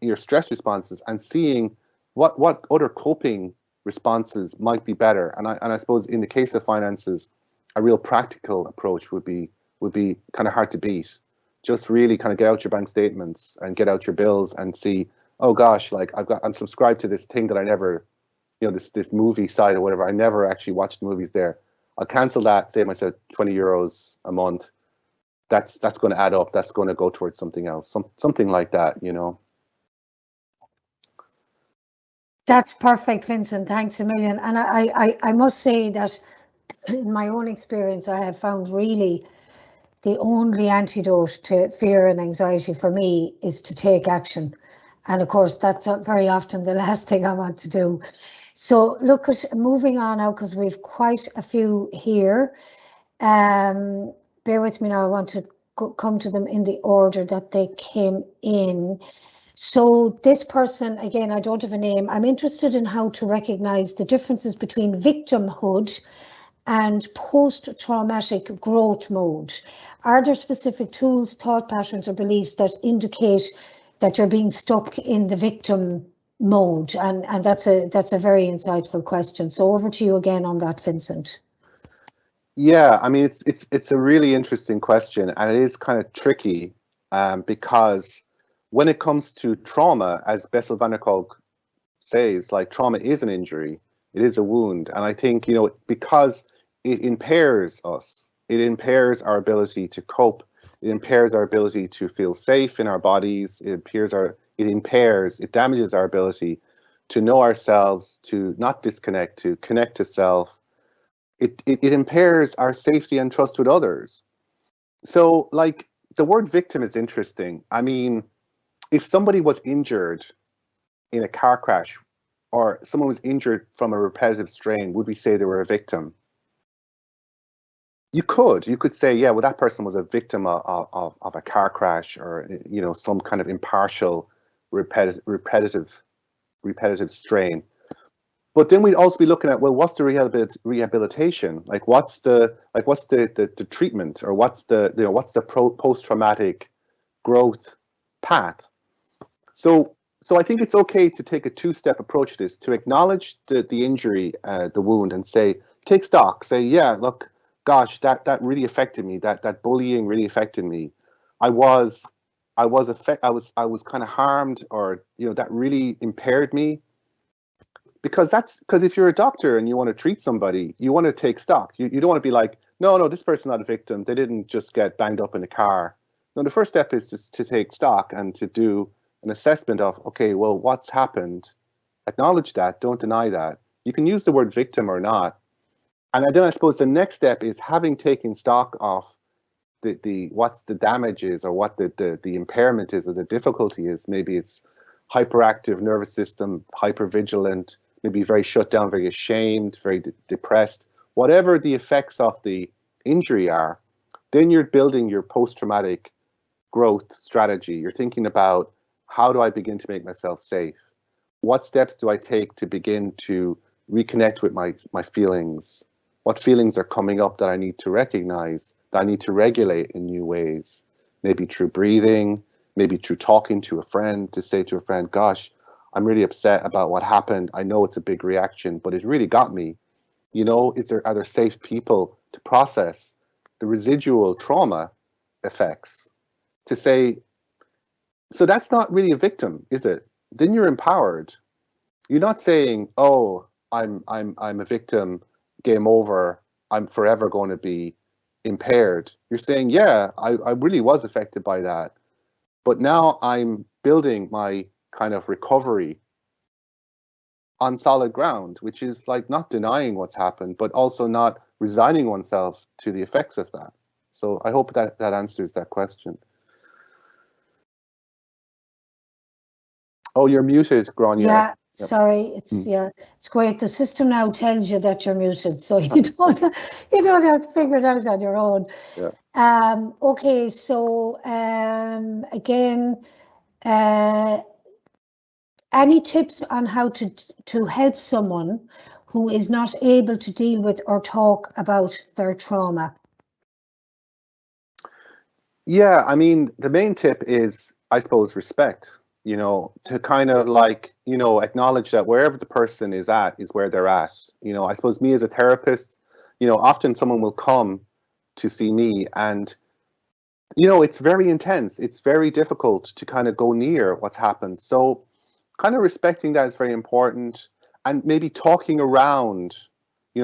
your stress responses, and seeing what other coping responses might be better. And I suppose in the case of finances, a real practical approach would be kind of hard to beat. Just really kind of get out your bank statements and get out your bills and see, oh gosh, like, I'm subscribed to this thing that I never, this movie site or whatever. I never actually watched movies there. I'll cancel that, save myself €20 a month. That's going to add up. That's going to go towards something else, something like that.
That's perfect, Vincent. Thanks a million. And I must say that in my own experience, I have found really the only antidote to fear and anxiety for me is to take action. And of course, that's very often the last thing I want to do. So look at moving on now, because we've quite a few here. Bear with me now. I want to come to them in the order that they came in. So this person, again, I don't have a name. I'm interested in how to recognize the differences between victimhood and post-traumatic growth mode. Are there specific tools, thought patterns, or beliefs that indicate that you're being stuck in the victim mode? And that's a very insightful question. So over to you again on that, Vincent.
Yeah, I mean, it's a really interesting question, and it is kind of tricky, because when it comes to trauma, as Bessel van der Kolk says, like, trauma is an injury, it is a wound, and I think because it impairs us, it impairs our ability to cope, it impairs our ability to feel safe in our bodies, it damages our ability to know ourselves, to not disconnect, to connect to self. It impairs our safety and trust with others. So, like, the word victim is interesting. I mean, if somebody was injured in a car crash, or someone was injured from a repetitive strain, would we say they were a victim? You could say, yeah, well, that person was a victim of a car crash, or some kind of impartial repetitive strain. But then we'd also be looking at, well, what's the rehabilitation? Like, what's the treatment, or what's the post-traumatic growth path? So I think it's okay to take a two-step approach to this, to acknowledge the injury, the wound, and take stock. Say, yeah, look, gosh, that really affected me. That bullying really affected me. I was kind of harmed, or that really impaired me. because if you're a doctor and you want to treat somebody, you want to take stock. You don't want to be like, no, this person's not a victim. They didn't just get banged up in a car. No, the first step is to take stock and to do an assessment of, okay, well, what's happened? Acknowledge that. Don't deny that. You can use the word victim or not. And then I suppose the next step is, having taken stock of what's the damage is, or what the impairment is, or the difficulty is. Maybe it's hyperactive nervous system, hypervigilant, maybe very shut down, very ashamed, very depressed, whatever the effects of the injury are. Then you're building your post-traumatic growth strategy. You're thinking about, how do I begin to make myself safe? What steps do I take to begin to reconnect with my feelings? What feelings are coming up that I need to recognize, that I need to regulate in new ways? Maybe through breathing, maybe through talking to a friend, to say to a friend, gosh, I'm really upset about what happened. I know it's a big reaction, but it really got me. Are there safe people to process the residual trauma effects? To say, so that's not really a victim, is it? Then you're empowered. You're not saying, oh, I'm a victim, game over, I'm forever going to be impaired. You're saying, yeah, I really was affected by that, but now I'm building my kind of recovery on solid ground, which is like not denying what's happened, but also not resigning oneself to the effects of that. So I hope that answers that question. Oh, you're muted, Grania.
Yeah, sorry. It's great. The system now tells you that you're muted, so you don't have to figure it out on your own.
Yeah.
Okay, so again, any tips on how to help someone who is not able to deal with or talk about their trauma?
Yeah, I mean, the main tip is, I suppose, respect. To kind of like, acknowledge that wherever the person is at is where they're at. I suppose me as a therapist, often someone will come to see me, and it's very intense. It's very difficult to kind of go near what's happened. So kind of respecting that is very important, and maybe talking around,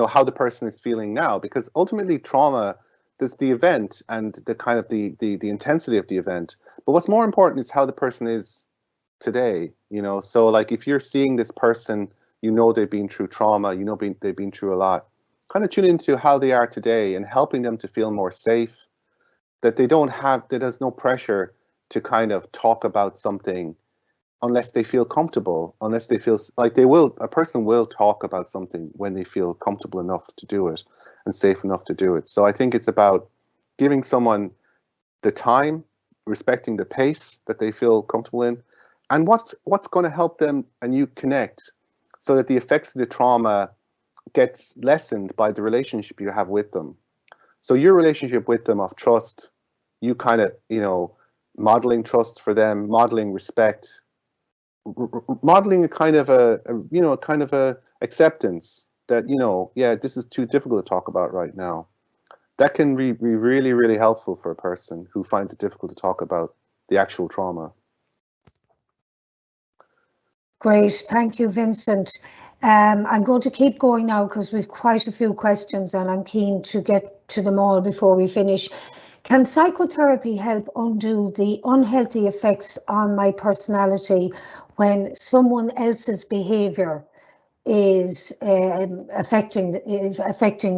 how the person is feeling now, because ultimately trauma, there's the event and the kind of the intensity of the event. But what's more important is how the person is today. So like, if you're seeing this person, they've been through trauma, they've been through a lot, kind of tune into how they are today and helping them to feel more safe, that there's no pressure to kind of talk about something unless they feel comfortable, unless they feel like a person will talk about something when they feel comfortable enough to do it and safe enough to do it. So I think it's about giving someone the time, respecting the pace that they feel comfortable in, and what's going to help them and you connect, so that the effects of the trauma gets lessened by the relationship you have with them. So your relationship with them of trust, you kind of, modeling trust for them, modeling respect, modeling a kind of a acceptance that, yeah, this is too difficult to talk about right now. That can be really, really helpful for a person who finds it difficult to talk about the actual trauma.
Great, thank you, Vincent. I'm going to keep going now because we've quite a few questions and I'm keen to get to them all before we finish. Can psychotherapy help undo the unhealthy effects on my personality when someone else's behaviour is affecting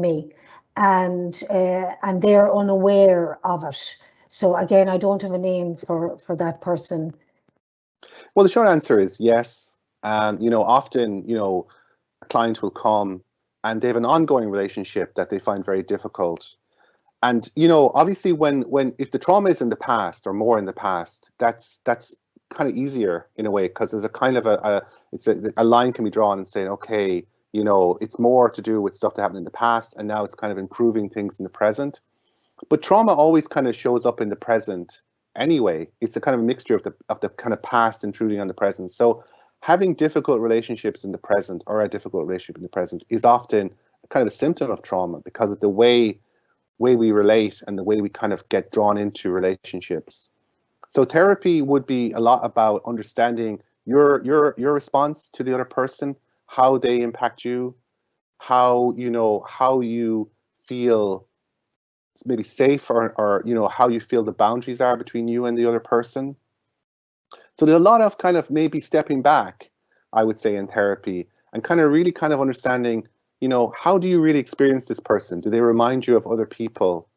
me, and they're unaware of it? So again, I don't have a name for that person.
Well, the short answer is yes. Often, a client will come and they have an ongoing relationship that they find very difficult. And, obviously if the trauma is in the past or more in the past, that's kind of easier in a way, because there's a kind of a line can be drawn and saying, okay, it's more to do with stuff that happened in the past, and now it's kind of improving things in the present. But trauma always kind of shows up in the present anyway. It's a kind of a mixture of the kind of past intruding on the present. So having difficult relationships in the present, or a difficult relationship in the present, is often kind of a symptom of trauma, because of the way we relate and the way we kind of get drawn into relationships. So therapy would be a lot about understanding your response to the other person, how they impact you, how, how you feel maybe safe, or how you feel the boundaries are between you and the other person. So there's a lot of kind of maybe stepping back, I would say, in therapy, and kind of really kind of understanding, how do you really experience this person? Do they remind you of other people?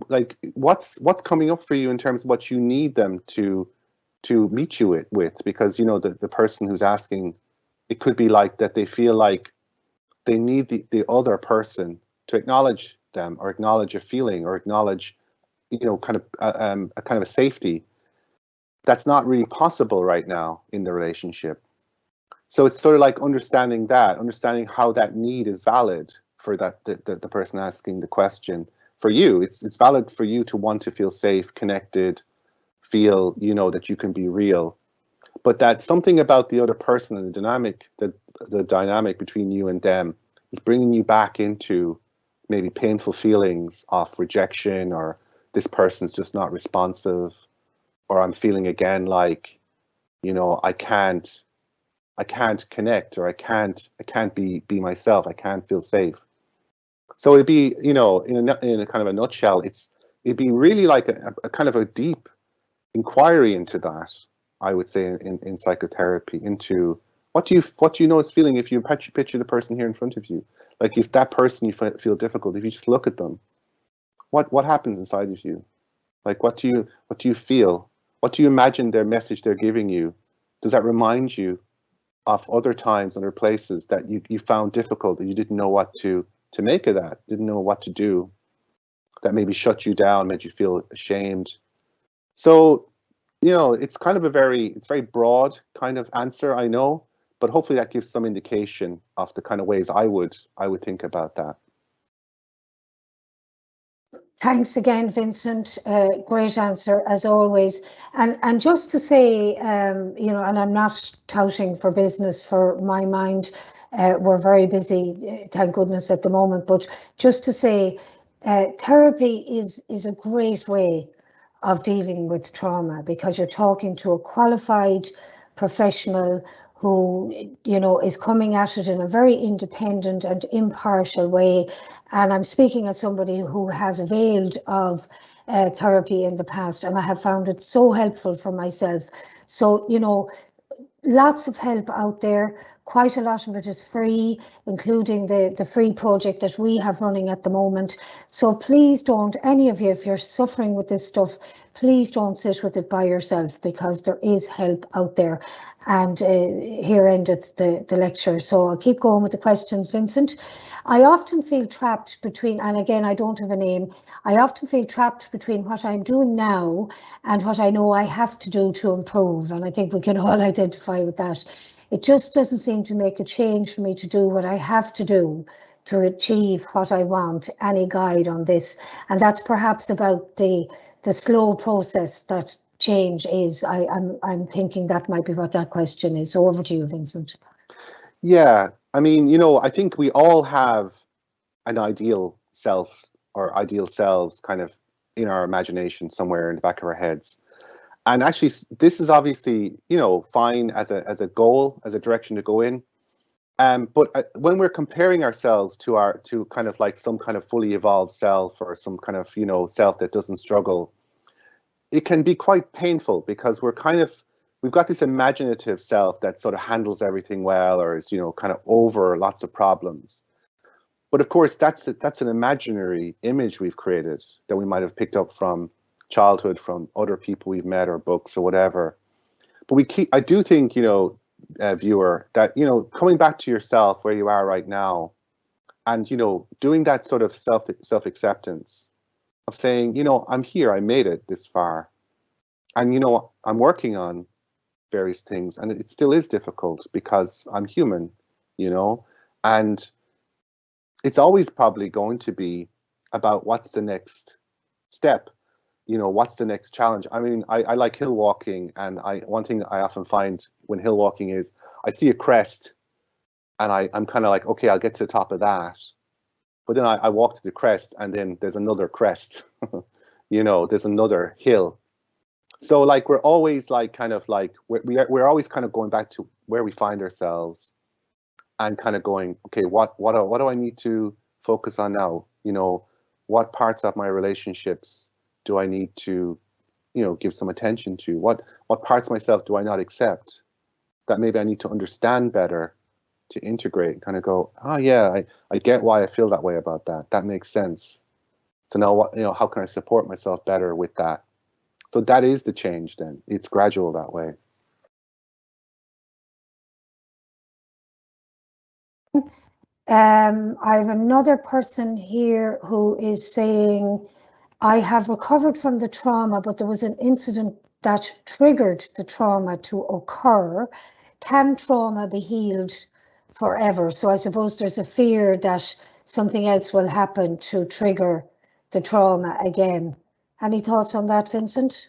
Like what's coming up for you in terms of what you need them to meet you with? Because, the person who's asking, it could be like that they feel like they need the other person to acknowledge them, or acknowledge a feeling, or acknowledge, kind of a kind of a safety that's not really possible right now in the relationship. So it's sort of like understanding how that need is valid for that the person asking the question. For you, it's valid for you to want to feel safe, connected, feel, that you can be real. But that something about the other person and the dynamic between you and them is bringing you back into maybe painful feelings of rejection, or this person's just not responsive, or I'm feeling again like, I can't connect, or I can't be myself. I can't feel safe. So it'd be, in a kind of a nutshell, it'd be really like a kind of a deep inquiry into that, I would say, in psychotherapy, into what do you know is feeling if you picture the person here in front of you. Like if that person you feel difficult, if you just look at them, what happens inside of you? Like what do you feel? What do you imagine their message they're giving you? Does that remind you of other times, other places that you found difficult, that you didn't know what to make of that, didn't know what to do, that maybe shut you down, made you feel ashamed? So, it's kind of it's very broad kind of answer, I know, but hopefully that gives some indication of the kind of ways I would think about that.
Thanks again, Vincent. Great answer as always. And just to say, and I'm not touting for business for MyMind. We're very busy, thank goodness, at the moment. But just to say, therapy is a great way of dealing with trauma, because you're talking to a qualified professional who, is coming at it in a very independent and impartial way. And I'm speaking as somebody who has availed of therapy in the past, and I have found it so helpful for myself. So, lots of help out there. Quite a lot of it is free, including the free project that we have running at the moment. So please don't, any of you, if you're suffering with this stuff, please don't sit with it by yourself, because there is help out there. And here ended the lecture. So I'll keep going with the questions, Vincent. I often feel trapped between, and again, I don't have a name, I often feel trapped between what I'm doing now and what I know I have to do to improve. And I think we can all identify with that. It just doesn't seem to make a change for me to do what I have to do to achieve what I want. Any guide on this? And that's perhaps about the slow process that change is. I'm thinking that might be what that question is. So over to you, Vincent.
Yeah, I mean, I think we all have an ideal self, or ideal selves, kind of in our imagination somewhere in the back of our heads. And actually, this is obviously, fine as a goal, as a direction to go in. But when we're comparing ourselves to kind of like some kind of fully evolved self, or some kind of, self that doesn't struggle, it can be quite painful, because we've got this imaginative self that sort of handles everything well, or is, kind of over lots of problems. But of course, that's an imaginary image we've created that we might have picked up from childhood, from other people we've met, or books, or whatever. But I do think, viewer, that, coming back to yourself, where you are right now, and, doing that sort of self-acceptance of saying, I'm here, I made it this far. And, I'm working on various things, and it still is difficult, because I'm human, and it's always probably going to be about what's the next step, what's the next challenge. I mean, I like hill walking, and one thing I often find when hill walking is I see a crest, and I'm kind of like, okay, I'll get to the top of that. But then I walk to the crest, and then there's another crest, there's another hill. So like we're always like kind of like we're always kind of going back to where we find ourselves, and kind of going, okay, what do I need to focus on now? You know, what parts of my relationships do I need to, you know, give some attention to? What parts of myself do I not accept that maybe I need to understand better, to integrate, kind of go, oh yeah, I get why I feel that way about that. That makes sense. So now what, you know, how can I support myself better with that? So that is the change then. It's gradual that way.
I have another person here who is saying, I have recovered from the trauma, but there was an incident that triggered the trauma to occur. Can trauma be healed forever? So I suppose there's a fear that something else will happen to trigger the trauma again. Any thoughts on that, Vincent?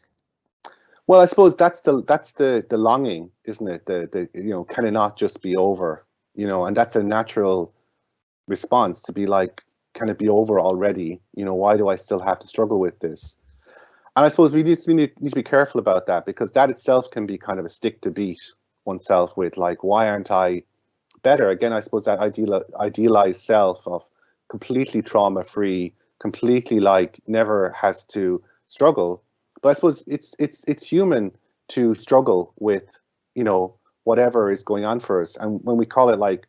Well, I suppose that's the longing, isn't it? The you know, can it not just be over? You know, and that's a natural response to be like, can it be over already? You know, why do I still have to struggle with this? And I suppose we need to be careful about that, because that itself can be kind of a stick to beat oneself with, like, why aren't I better? Again, I suppose that idealized self of completely trauma free, completely like never has to struggle. But I suppose it's human to struggle with, you know, whatever is going on for us. And when we call it like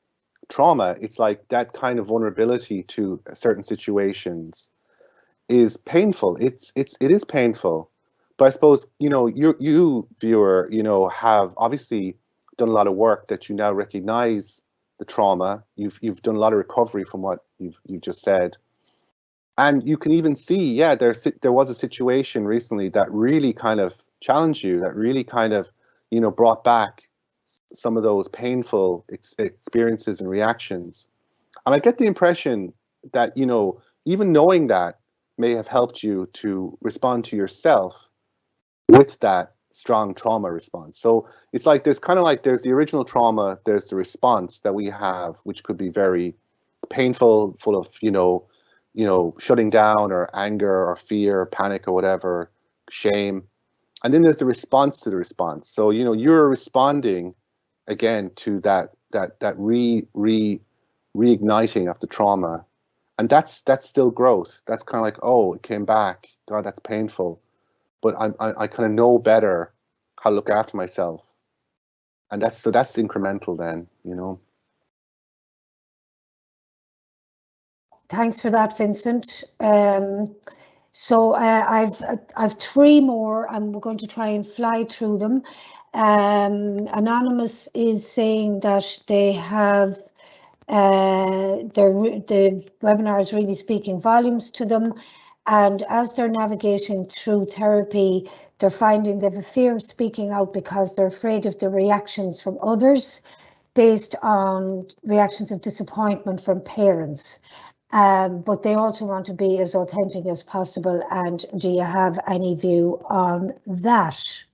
trauma, it's like that kind of vulnerability to certain situations is painful. It is painful. But I suppose, you know, you viewer, you know, have obviously done a lot of work that you now recognize the trauma. You've done a lot of recovery from what you've just said. And you can even see, yeah, there was a situation recently that really kind of challenged you, that really kind of, you know, brought back some of those painful experiences and reactions. And I get the impression that, you know, even knowing that may have helped you to respond to yourself with that strong trauma response. So it's like there's kind of like there's the original trauma, there's the response that we have, which could be very painful, full of, you know, shutting down or anger or fear or panic or whatever, shame. And then there's the response to the response. So, you know, you're responding again to that reigniting of the trauma. And that's still growth. That's kind of like, oh, it came back. God, that's painful. But I kind of know better how to look after myself. And that's incremental then, you know.
Thanks for that, Vincent. So I've three more, and we're going to try and fly through them. Anonymous is saying that they have the webinar is really speaking volumes to them, and as they're navigating through therapy, they're finding they have a fear of speaking out because they're afraid of the reactions from others based on reactions of disappointment from parents. But they also want to be as authentic as possible. And do you have any view on that?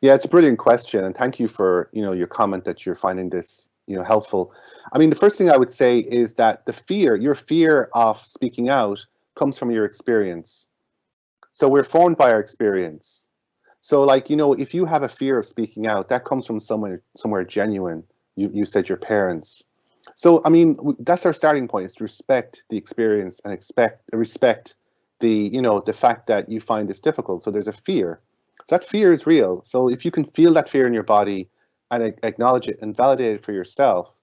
Yeah, it's a brilliant question, and thank you for, you know, your comment that you're finding this, you know, helpful. I mean, the first thing I would say is that your fear of speaking out comes from your experience. So we're formed by our experience. So, like, you know, if you have a fear of speaking out, that comes from somewhere genuine. You said your parents. So, I mean, that's our starting point, is to respect the experience and respect the, you know, the fact that you find this difficult. So there's a fear. That fear is real. So if you can feel that fear in your body and acknowledge it and validate it for yourself,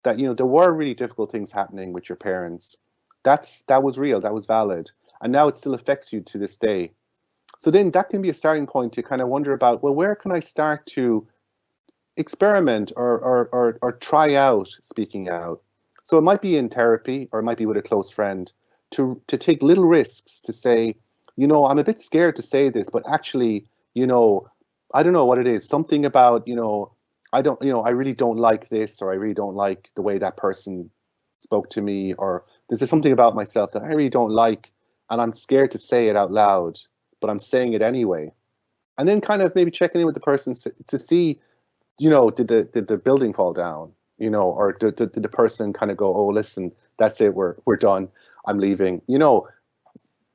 that, you know, there were really difficult things happening with your parents. That was real, that was valid. And now it still affects you to this day. So then that can be a starting point to kind of wonder about, well, where can I start to experiment or try out speaking out? So it might be in therapy, or it might be with a close friend, to take little risks, to say, you know, I'm a bit scared to say this, but actually, you know, I don't know what it is, something about, you know, I really don't like this, or I really don't like the way that person spoke to me, or there's something about myself that I really don't like, and I'm scared to say it out loud, but I'm saying it anyway. And then kind of maybe checking in with the person to see, you know, did the building fall down, you know, or did the person kind of go, oh, listen, that's it, we're done, I'm leaving, you know,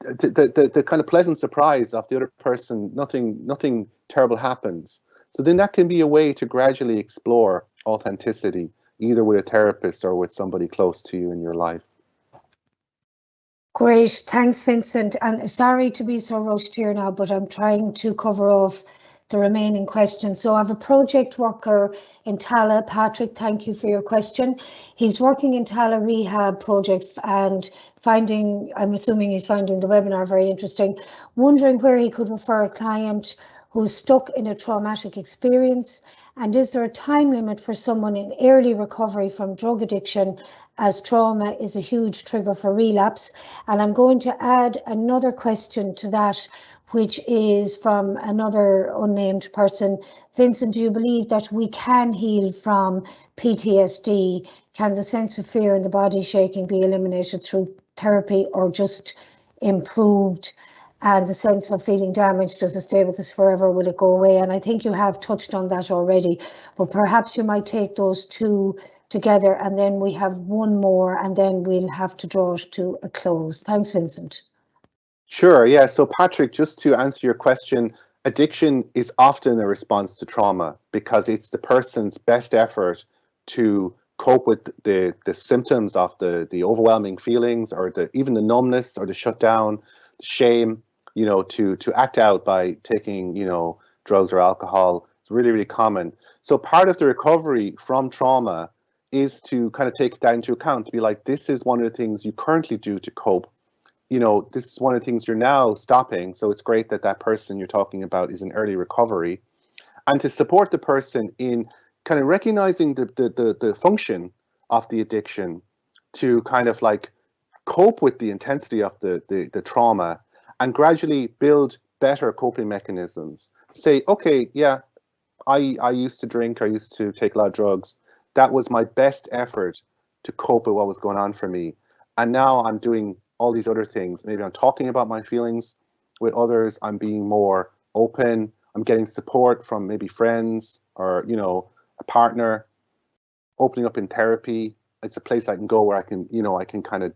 the kind of pleasant surprise of the other person, nothing terrible happens. So then that can be a way to gradually explore authenticity. either with a therapist or with somebody close to you in your life.
Great, thanks, Vincent. And sorry to be so rushed here now, but I'm trying to cover off the remaining questions. So I have a project worker in Tala. Patrick, thank you for your question. He's working in Tala Rehab Project and I'm assuming he's finding the webinar very interesting, wondering where he could refer a client who's stuck in a traumatic experience, and is there a time limit for someone in early recovery from drug addiction, as trauma is a huge trigger for relapse? And I'm going to add another question to that, which is from another unnamed person. Vincent, do you believe that we can heal from PTSD? Can the sense of fear and the body shaking be eliminated through therapy or just improved? And the sense of feeling damaged, does it stay with us forever? Will it go away? And I think you have touched on that already, but perhaps you might take those two together, and then we have one more, and then we'll have to draw it to a close. Thanks, Vincent.
Sure, yeah. So Patrick, just to answer your question, addiction is often a response to trauma because it's the person's best effort to cope with the symptoms of the overwhelming feelings, or even the numbness or the shutdown, the shame, to act out by taking, drugs or alcohol. It's really, really common. So part of the recovery from trauma is to kind of take that into account, to be like, this is one of the things you currently do to cope. This is one of the things you're now stopping. So it's great that that person you're talking about is in early recovery, and to support the person in kind of recognizing the function of the addiction, to kind of like cope with the intensity of the trauma and gradually build better coping mechanisms. Say, okay, yeah, I used to drink, I used to take a lot of drugs. That was my best effort to cope with what was going on for me. And now I'm doing all these other things. Maybe I'm talking about my feelings with others. I'm being more open. I'm getting support from maybe friends or, a partner. Opening up in therapy. It's a place I can go where I can, I can kind of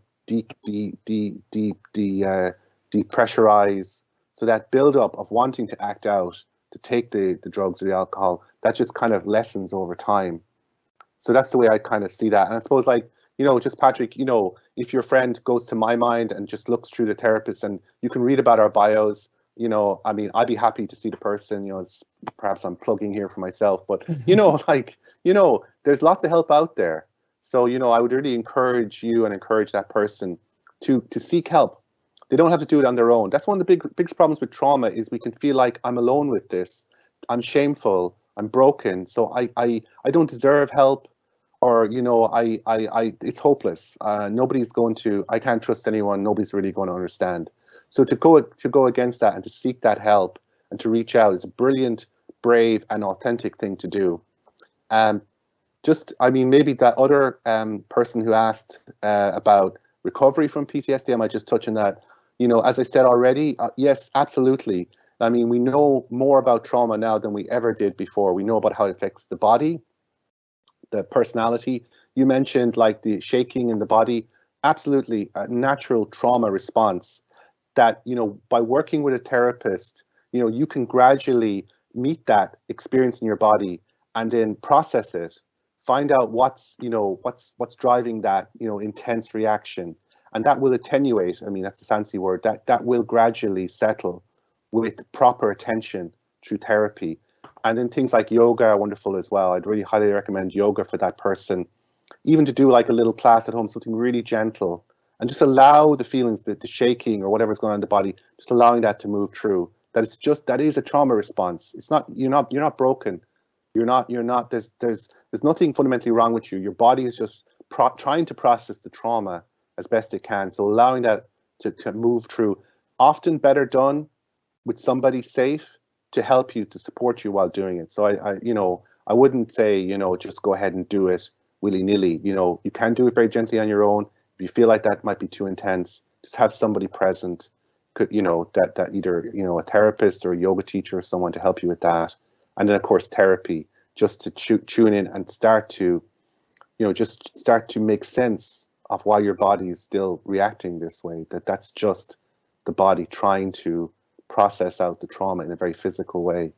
depressurize. So that build up of wanting to act out, to take the drugs or the alcohol, that just kind of lessens over time. So that's the way I kind of see that. And I suppose, like, just Patrick, if your friend goes to MyMind and just looks through the therapist, and you can read about our bios, I'd be happy to see the person, perhaps I'm plugging here for myself, but, there's lots of help out there. So, I would really encourage you and encourage that person to seek help. They don't have to do it on their own. That's one of the biggest problems with trauma, is we can feel like I'm alone with this. I'm shameful. I'm broken. So I don't deserve help, or, it's hopeless. Nobody's going to, I can't trust anyone. Nobody's really going to understand. So to go against that and to seek that help and to reach out is a brilliant, brave and authentic thing to do. Maybe that other person who asked about recovery from PTSD, I might just touch on that. As I said already, yes, absolutely. We know more about trauma now than we ever did before. We know about how it affects the body, the personality. You mentioned like the shaking in the body. Absolutely, a natural trauma response that, by working with a therapist, you can gradually meet that experience in your body and then process it, find out what's driving that, intense reaction. And that will attenuate. That's a fancy word. That will gradually settle with proper attention through therapy. And then things like yoga are wonderful as well. I'd really highly recommend yoga for that person, even to do like a little class at home, something really gentle, and just allow the feelings, the shaking or whatever's going on in the body, just allowing that to move through. That is a trauma response. It's not, you're not broken. You're not, there's nothing fundamentally wrong with you. Your body is just trying to process the trauma as best it can. So allowing that to move through, often better done with somebody safe to help you, to support you while doing it. So I wouldn't say, just go ahead and do it willy-nilly. You can do it very gently on your own. If you feel like that might be too intense, just have somebody present, that either, a therapist or a yoga teacher or someone to help you with that. And then of course therapy, just to tune in and start to make sense of why your body is still reacting this way, that's just the body trying to process out the trauma in a very physical way.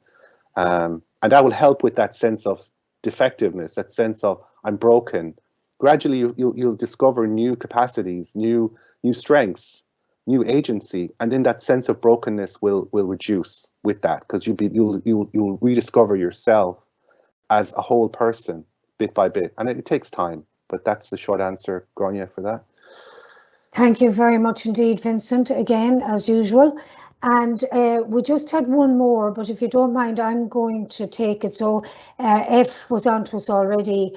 And that will help with that sense of defectiveness, that sense of I'm broken, gradually you'll discover new capacities, new strengths, new agency, and then that sense of brokenness will reduce with that, because you'll rediscover yourself as a whole person bit by bit, and it takes time. But that's the short answer, Grania, for that.
Thank you very much indeed, Vincent, again, as usual. And we just had one more, but if you don't mind, I'm going to take it. So F was on to us already,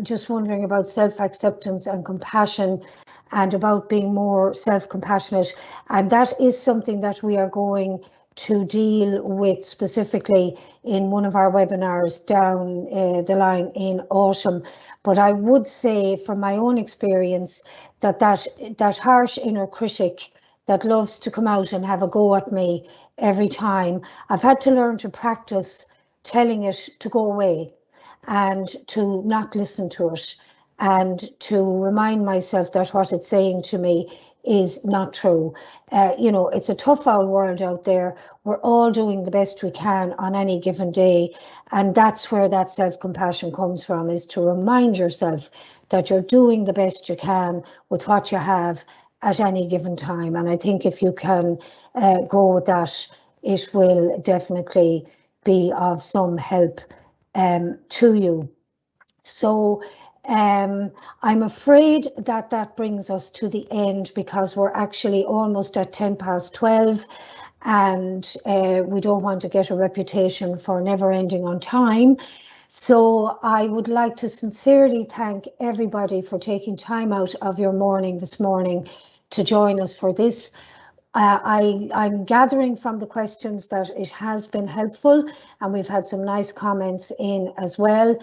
just wondering about self-acceptance and compassion, and about being more self-compassionate. And that is something that we are going to deal with specifically in one of our webinars down the line in autumn. But I would say from my own experience that harsh inner critic that loves to come out and have a go at me every time, I've had to learn to practice telling it to go away and to not listen to it, and to remind myself that what it's saying to me is not true. It's a tough old world out there. We're all doing the best we can on any given day. And that's where that self-compassion comes from, is to remind yourself that you're doing the best you can with what you have at any given time. And I think if you can go with that, it will definitely be of some help to you. So I'm afraid that brings us to the end, because we're actually almost at 12:10, and we don't want to get a reputation for never ending on time. So I would like to sincerely thank everybody for taking time out of your morning this morning to join us for this. I'm gathering from the questions that it has been helpful, and we've had some nice comments in as well.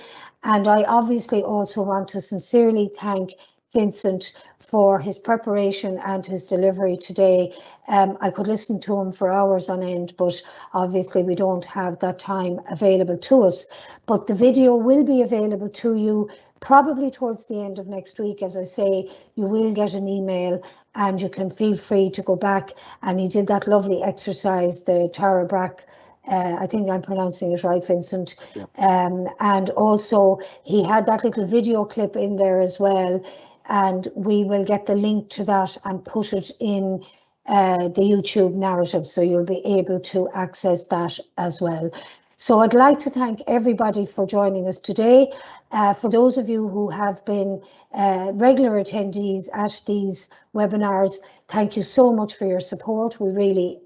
And I obviously also want to sincerely thank Vincent for his preparation and his delivery today. I could listen to him for hours on end, but obviously we don't have that time available to us. But the video will be available to you probably towards the end of next week. As I say, you will get an email, and you can feel free to go back. And he did that lovely exercise, the Tara Brach, I think I'm pronouncing it right, Vincent. Yeah. And also he had that little video clip in there as well. And we will get the link to that and put it in the YouTube narrative, so you'll be able to access that as well. So I'd like to thank everybody for joining us today. For those of you who have been regular attendees at these webinars, thank you so much for your support. We really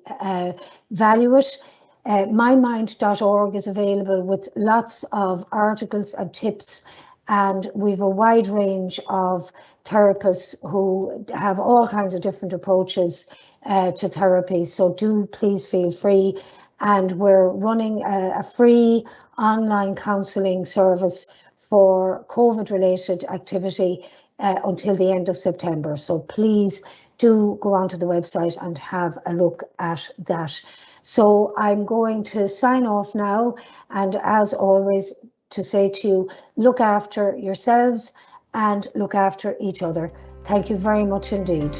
value it. MyMind.org is available with lots of articles and tips, and we've a wide range of therapists who have all kinds of different approaches to therapy. So do please feel free. And we're running a free online counselling service for COVID-related activity until the end of September. So please do go onto the website and have a look at that. So I'm going to sign off now, and as always, to say to you, look after yourselves and look after each other. Thank you very much indeed.